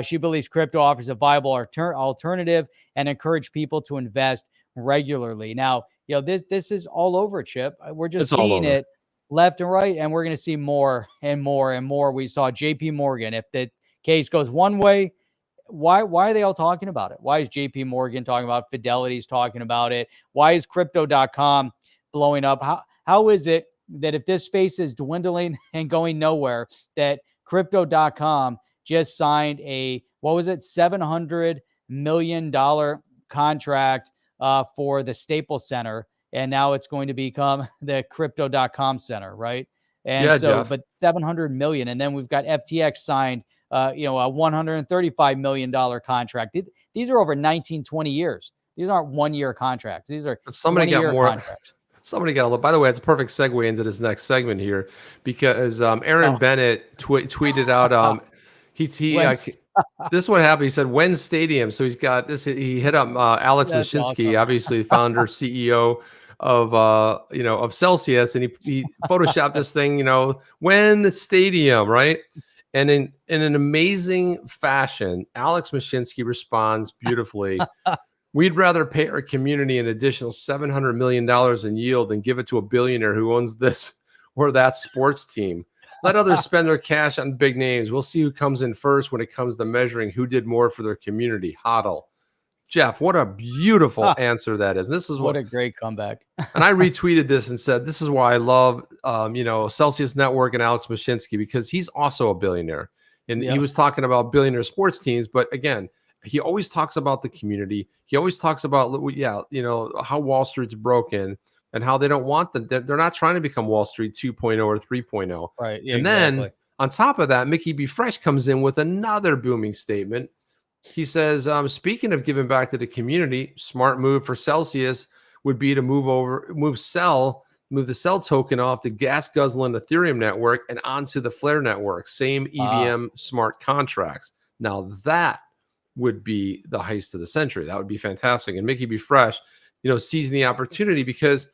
She believes crypto offers a viable alternative and encourage people to invest regularly. Now, this is all over, Chip. We're just seeing it left and right, and we're going to see more and more and more. We saw JP Morgan. If the case goes one way, why are they all talking about it? Why is JP Morgan talking about it? Fidelity's talking about it. Why is crypto.com blowing up? How is it that if this space is dwindling and going nowhere, that crypto.com just signed a, $700 million contract for the Staples Center, and now it's going to become the crypto.com center, right? And Jeff. But 700 million. And then we've got FTX signed, a $135 million contract. These are over 19, 20 years. These aren't 1 year contracts. These are contracts. Somebody got a look. By the way, it's a perfect segue into this next segment here, because Aaron Bennett tweeted out, this is what happened. He said, when stadium. So he's got this. He hit up Alex Mashinsky, awesome. Obviously founder, CEO of Celsius, and he photoshopped this thing, when stadium, right? And in an amazing fashion, Alex Mashinsky responds beautifully. We'd rather pay our community an additional $700 million in yield than give it to a billionaire who owns this or that sports team. Let others spend their cash on big names. We'll see who comes in first when it comes to measuring who did more for their community. HODL. Jeff, what a beautiful answer that is. This is what a great comeback. And I retweeted this and said, this is why I love, Celsius Network and Alex Mashinsky, because he's also a billionaire. And he was talking about billionaire sports teams. But again, he always talks about the community. He always talks about, how Wall Street's broken and how they don't want them. They're not trying to become Wall Street 2.0 or 3.0. Right. Yeah, and then on top of that, Micky B. Fresh comes in with another booming statement. He says, speaking of giving back to the community, smart move for Celsius would be to move the Cell token off the gas guzzling Ethereum network and onto the Flare network. Same EVM smart contracts. Now that would be the heist of the century. That would be fantastic. And Micky Be Fresh, seizing the opportunity because,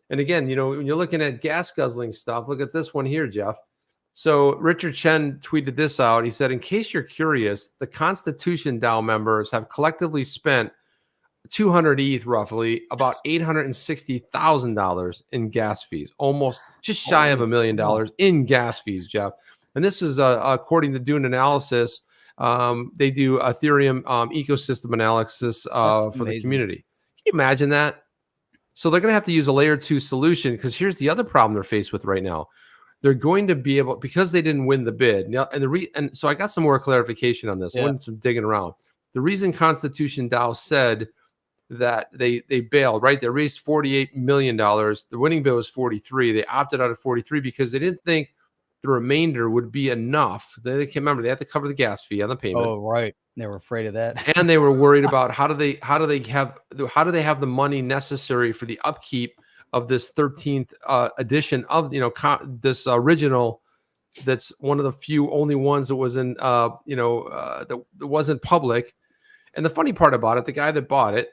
and again, when you're looking at gas guzzling stuff, look at this one here, Jeff. So Richard Chen tweeted this out. He said, in case you're curious, the Constitution DAO members have collectively spent 200 ETH, roughly about $860,000 in gas fees, almost just shy of $1 million in gas fees, Jeff. And this is according to Dune Analysis. They do Ethereum ecosystem analysis for the community. Can you imagine that? So they're going to have to use a layer 2 solution because here's the other problem they're faced with right now. They're going to be able, because they didn't win the bid. Now, and so I got some more clarification on this. I went some digging around. The reason Constitution DAO said that they bailed, right? They raised $48 million. The winning bid was 43. They opted out of 43 because they didn't think the remainder would be enough. They can't remember. They had to cover the gas fee on the payment. Oh, right. They were afraid of that. And they were worried about how do they have the money necessary for the upkeep of this 13th edition of this original. That's one of the only ones that was in that wasn't public. And the funny part about it, the guy that bought it,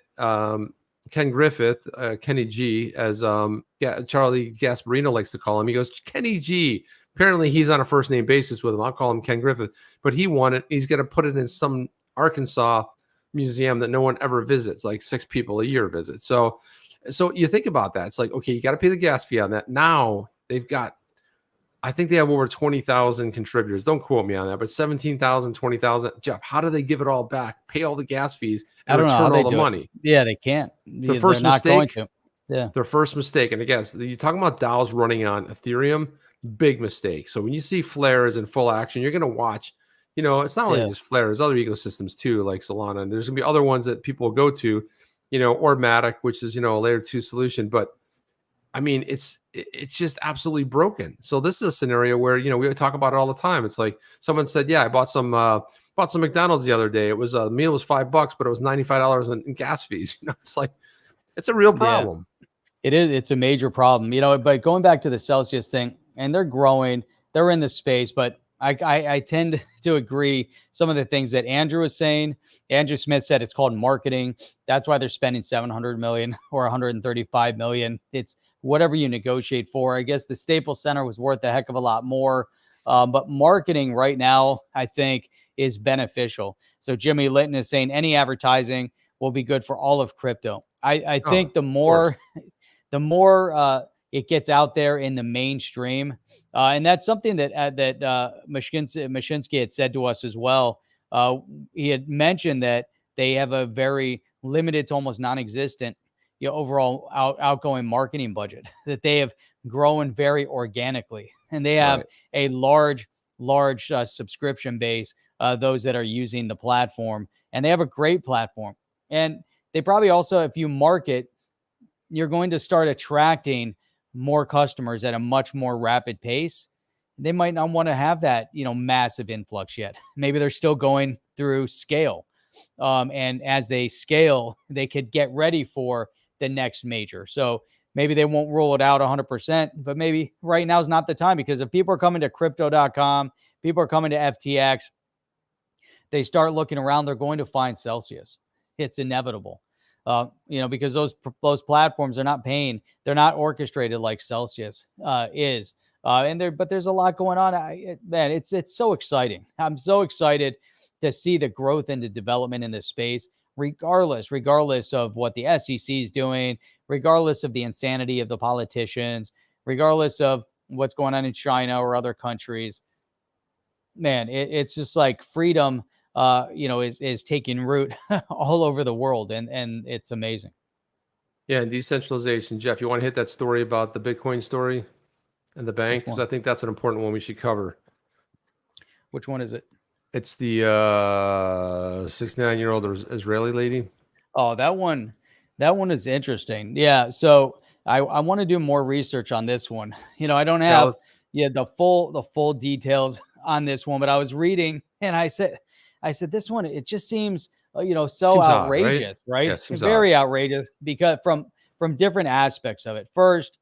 Ken Griffith, Kenny G, as Charlie Gasparino likes to call him, he goes, Kenny G. Apparently he's on a first name basis with him. I'll call him Ken Griffith, but he won it. He's going to put it in some Arkansas museum that no one ever visits, like 6 people a year visit. So you think about that. It's like, okay, you got to pay the gas fee on that. Now they've got, I think they have over 20,000 contributors. Don't quote me on that, but 17,000, 20,000. Jeff, how do they give it all back? Pay all the gas fees and return all the money? Yeah, they can't. Their first mistake. Their first mistake. And again, you're talking about DAOs running on Ethereum, big mistake. So when you see flares in full action, you're going to watch, it's not only just flares, other ecosystems too, like Solana. And there's going to be other ones that people will go to, or Matic, which is, a layer 2 solution. But I mean, it's just absolutely broken. So this is a scenario where, we talk about it all the time. It's like someone said, yeah, I bought some McDonald's the other day. It was a meal was $5, but it was $95 in gas fees. It's like, it's a real problem. Yeah, it is. It's a major problem, but going back to the Celsius thing, and they're growing, they're in the space, but I tend to agree some of the things that Andrew was saying. Andrew Smith said it's called marketing. That's why they're spending 700 million or 135 million. It's whatever you negotiate for. I guess the Staples Center was worth a heck of a lot more. But marketing right now, I think, is beneficial. So Jimmy Litton is saying any advertising will be good for all of crypto. I think the more it gets out there in the mainstream, and that's something that Mashinsky had said to us as well. He had mentioned that they have a very limited to almost non-existent overall outgoing marketing budget, that they have grown very organically, and they have a large subscription base, those that are using the platform, and they have a great platform. And they probably also, if you market, you're going to start attracting more customers at a much more rapid pace. They might not want to have that, massive influx yet. Maybe they're still going through scale. And as they scale, they could get ready for the next major. So maybe they won't roll it out 100%, but maybe right now is not the time, because if people are coming to crypto.com, people are coming to FTX, they start looking around, they're going to find Celsius. It's inevitable. Because those platforms are not paying, they're not orchestrated like Celsius is. But there's a lot going on. It's so exciting. I'm so excited to see the growth and the development in this space, regardless of what the SEC is doing, regardless of the insanity of the politicians, regardless of what's going on in China or other countries. Man, it's just like freedom is taking root all over the world, and it's amazing. Yeah, and decentralization. Jeff, you want to hit that story about the Bitcoin story and the bank? Because I think that's an important one we should cover. Which one is it? It's the 69-year-old Israeli lady. Oh, that one is interesting. Yeah, so I want to do more research on this one. I don't have the full details on this one, but I was reading and I I said, this one, it just seems, so Seems odd, right? outrageous, right? Yeah, seems Very outrageous because from different aspects of it. First,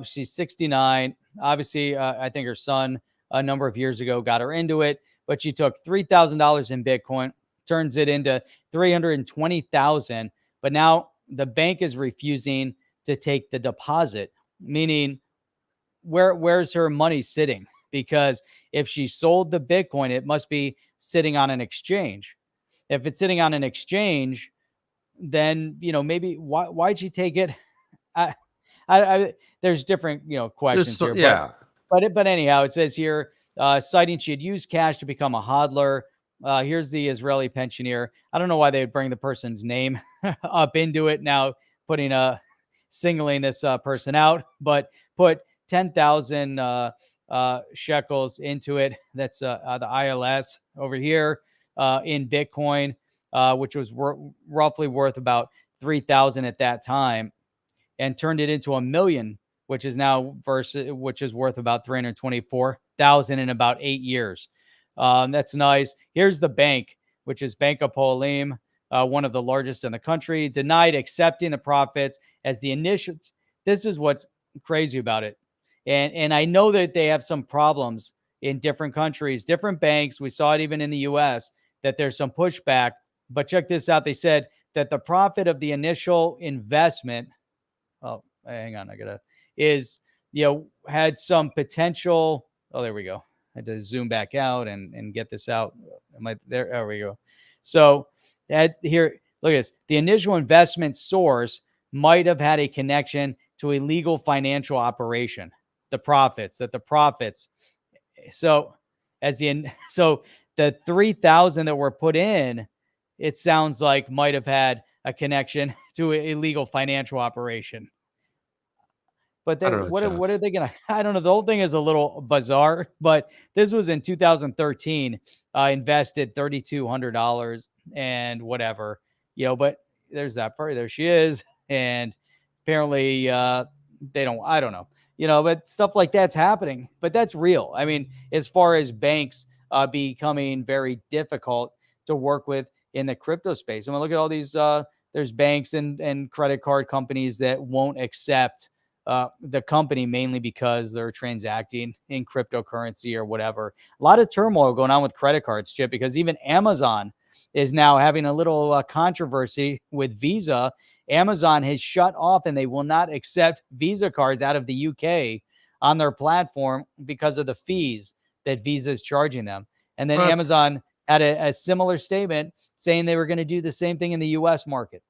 she's 69. Obviously, I think her son a number of years ago got her into it, but she took $3,000 in Bitcoin, turns it into 320,000. But now the bank is refusing to take the deposit, meaning where's her money sitting? Because if she sold the Bitcoin, it must be sitting on an exchange. If it's sitting on an exchange, then maybe why'd she take it? There's different questions here, yeah. but anyhow, it says here, citing she had used cash to become a hodler. Here's the Israeli pensioner. I don't know why they would bring the person's name up into it now, singling this person out, but put 10,000 shekels into it. That's the ILS over here in Bitcoin, which was roughly worth about 3,000 at that time, and turned it into $1 million, which is worth about 324,000 in about 8 years. That's nice. Here's the bank, which is Bank of Polim, one of the largest in the country, denied accepting the profits as the initial. This is what's crazy about it. And I know that they have some problems in different countries, different banks. We saw it even in the US, that there's some pushback. But check this out. They said that the profit of the initial investment, hang on, had some potential. Oh, there we go. I had to zoom back out and get this out. There we go. So here, look at this. The initial investment source might have had a connection to a legal financial operation. The profits. So the 3,000 that were put in, it sounds like might have had a connection to a illegal financial operation. But what are they going to? I don't know. The whole thing is a little bizarre, but this was in 2013. Invested $3,200 and whatever, but there's that part. There she is. And apparently they don't, I don't know, but stuff like that's happening, but that's real. I mean, as far as banks becoming very difficult to work with in the crypto space. I mean, look at all these, there's banks and credit card companies that won't accept the company, mainly because they're transacting in cryptocurrency or whatever. A lot of turmoil going on with credit cards, Chip, because even Amazon is now having a little controversy with Visa. Amazon has shut off and they will not accept Visa cards out of the UK on their platform because of the fees that Visa is charging them. And then Amazon had a similar statement saying they were going to do the same thing in the US market.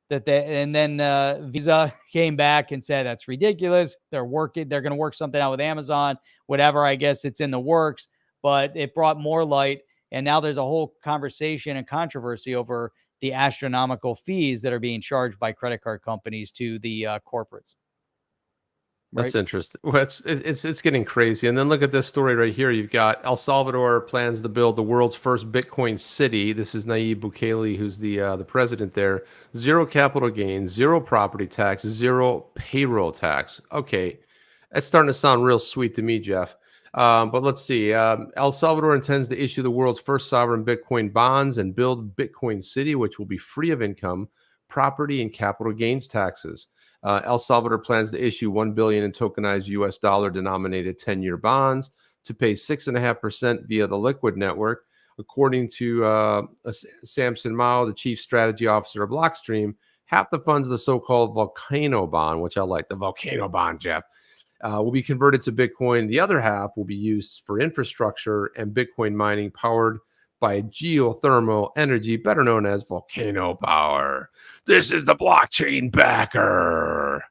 And then Visa came back and said, that's ridiculous. They're going to work something out with Amazon, whatever. I guess it's in the works, but it brought more light. And now there's a whole conversation and controversy over the astronomical fees that are being charged by credit card companies to the corporates. Right? That's interesting. Well, it's getting crazy. And then look at this story right here. You've got El Salvador plans to build the world's first Bitcoin city. This is Nayib Bukele, who's the president there. Zero capital gains, zero property tax, zero payroll tax. Okay, that's starting to sound real sweet to me, Jeff. But let's see. El Salvador intends to issue the world's first sovereign Bitcoin bonds and build Bitcoin City, which will be free of income, property, and capital gains taxes. El Salvador plans to issue $1 billion in tokenized U.S. dollar denominated 10-year bonds to pay 6.5% via the Liquid network. According to Samson Mao, the chief strategy officer of Blockstream, half the funds of the so-called volcano bond, which I like, the volcano bond, Jeff, will be converted to Bitcoin. The other half will be used for infrastructure and Bitcoin mining powered by geothermal energy, better known as volcano power. This is the blockchain backer.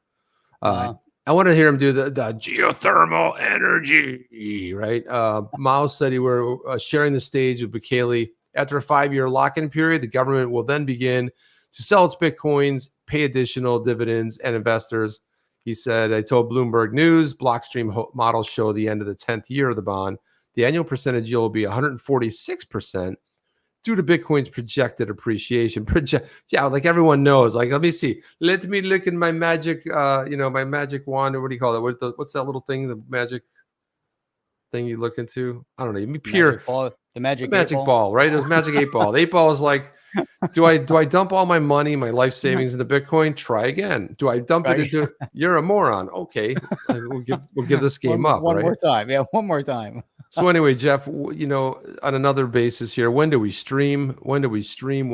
I want to hear him do the geothermal energy, right? Mao said he were sharing the stage with Bukele. After a 5-year lock-in period, the government will then begin to sell its Bitcoins, pay additional dividends, and investors. He said, I told Bloomberg News, Blockstream models show the end of the 10th year of the bond. The annual percentage yield will be 146% due to Bitcoin's projected appreciation. Yeah, like everyone knows. Like, let me see. Let me look at my magic, my magic wand, or what do you call it? What's that little thing? The magic thing you look into? I don't know. The magic ball, right? The magic 8 ball. The 8 ball is like, do I dump all my money, my life savings into Bitcoin? Try again. Do I dump it into? You're a moron. Okay, we'll give this game up. One right? more time. Yeah, one more time. So anyway, Jeff, on another basis here, when do we stream? When do we stream?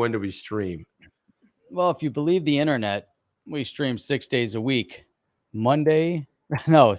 Well, if you believe the internet, we stream 6 days a week. Monday through.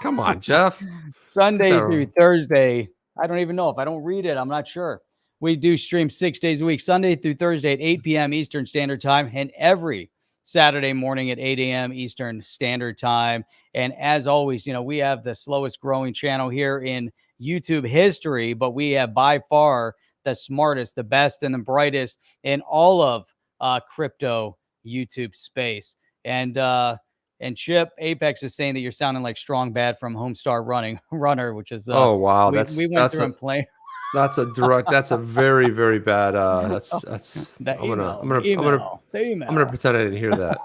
Come on, Jeff. Sunday through Thursday. I don't even know. If I don't read it, I'm not sure. We do stream 6 days a week, Sunday through Thursday at 8 p.m. Eastern Standard Time, and every Saturday morning at 8 a.m. Eastern Standard Time. And as always, we have the slowest growing channel here in YouTube history, but we have by far the smartest, the best, and the brightest in all of crypto YouTube space. And Chip Apex is saying that you're sounding like Strong Bad from Homestar Runner, which is oh wow, we went through and played. That's a very, very bad. That's the I'm email, gonna pretend I didn't hear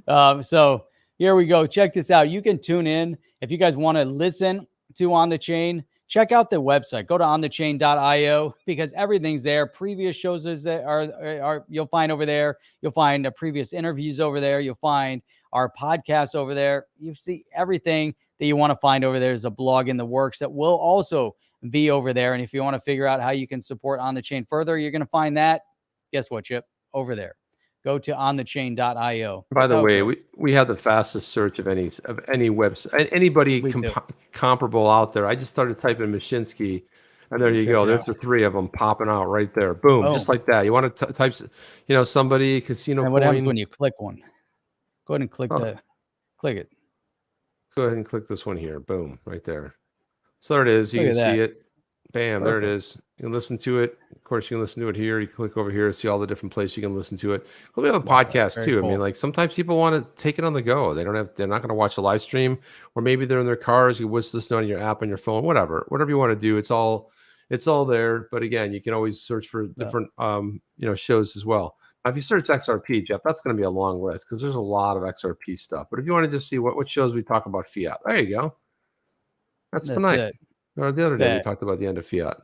that. So here we go. Check this out. You can tune in if you guys want to listen to On the Chain. Check out the website. Go to onthechain.io because everything's there. Previous shows are you'll find over there. You'll find previous interviews over there. You'll find our podcasts over there. You see everything that you want to find over there. There's a blog in the works that will also be over there. And if you want to figure out how you can support On the Chain further, you're going to find that. Guess what, Chip? Over there. Go to onthechain.io. By the way, we have the fastest search of any website, anybody comparable out there. I just started typing Mashinsky, and there you go. There's the 3 of them popping out right there. Boom, just like that. You want to type, somebody casino. And what happens when you click one? Go ahead and click it. Go ahead and click this one here. Boom, right there. So there it is. You can see it. Bam, there it is. You can listen to it. Of course, you can listen to it here. You click over here, see all the different places you can listen to it. We have a podcast too. Cool. I mean, like sometimes people want to take it on the go. They're not going to watch a live stream, or maybe they're in their cars. You watch this on your app on your phone, whatever you want to do. It's all there. But again, you can always search for different shows as well. Now, if you search XRP, Jeff, that's going to be a long list because there's a lot of XRP stuff. But if you want to just see what shows we talk about Fiat, there you go. That's tonight. It. Or the other day we talked about the end of Fiat.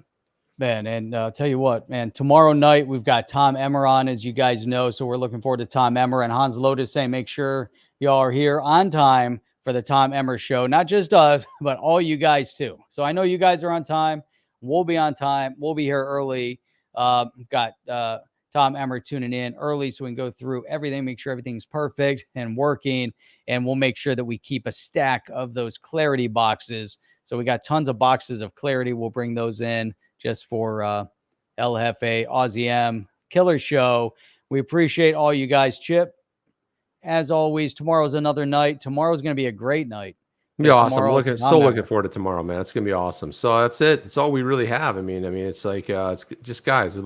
Man, and I'll tell you what, man, tomorrow night we've got Tom Emmer on, as you guys know. So we're looking forward to Tom Emmer, and Hans Lotus saying make sure y'all are here on time for the Tom Emmer show. Not just us, but all you guys too. So I know you guys are on time. We'll be on time. We'll be here early. We've got Tom Emmer tuning in early so we can go through everything, make sure everything's perfect and working. And we'll make sure that we keep a stack of those clarity boxes. So we got tons of boxes of clarity. We'll bring those in just for El Jefe, Aussie M, killer show. We appreciate all you guys, Chip. As always, tomorrow's another night. Tomorrow's going to be a great night. Be awesome. Looking forward to tomorrow, man. It's going to be awesome. So that's it. It's all we really have. I mean, it's like it's just guys.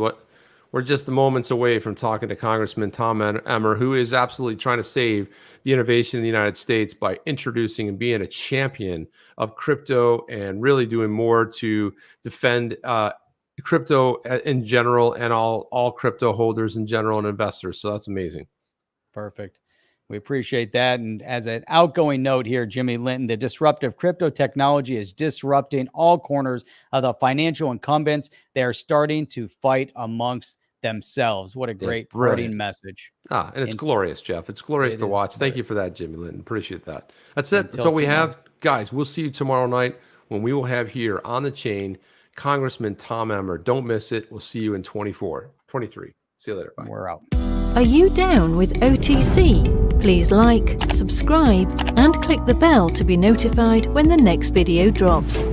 We're just moments away from talking to Congressman Tom Emmer, who is absolutely trying to save the innovation in the United States by introducing and being a champion of crypto and really doing more to defend crypto in general and all crypto holders in general and investors. So that's amazing. Perfect. We appreciate that. And as an outgoing note here, Jimmy Linton, the disruptive crypto technology is disrupting all corners of the financial incumbents. They are starting to fight amongst themselves. What a great parting message. And it's glorious, Jeff. It's glorious to watch. Thank you for that, Jimmy Linton. Appreciate that. That's it. That's all we have. Guys, we'll see you tomorrow night when we will have here on the chain Congressman Tom Emmer. Don't miss it. We'll see you in 23. See you later. Bye. We're out. Are you down with OTC? Please like, subscribe, and click the bell to be notified when the next video drops.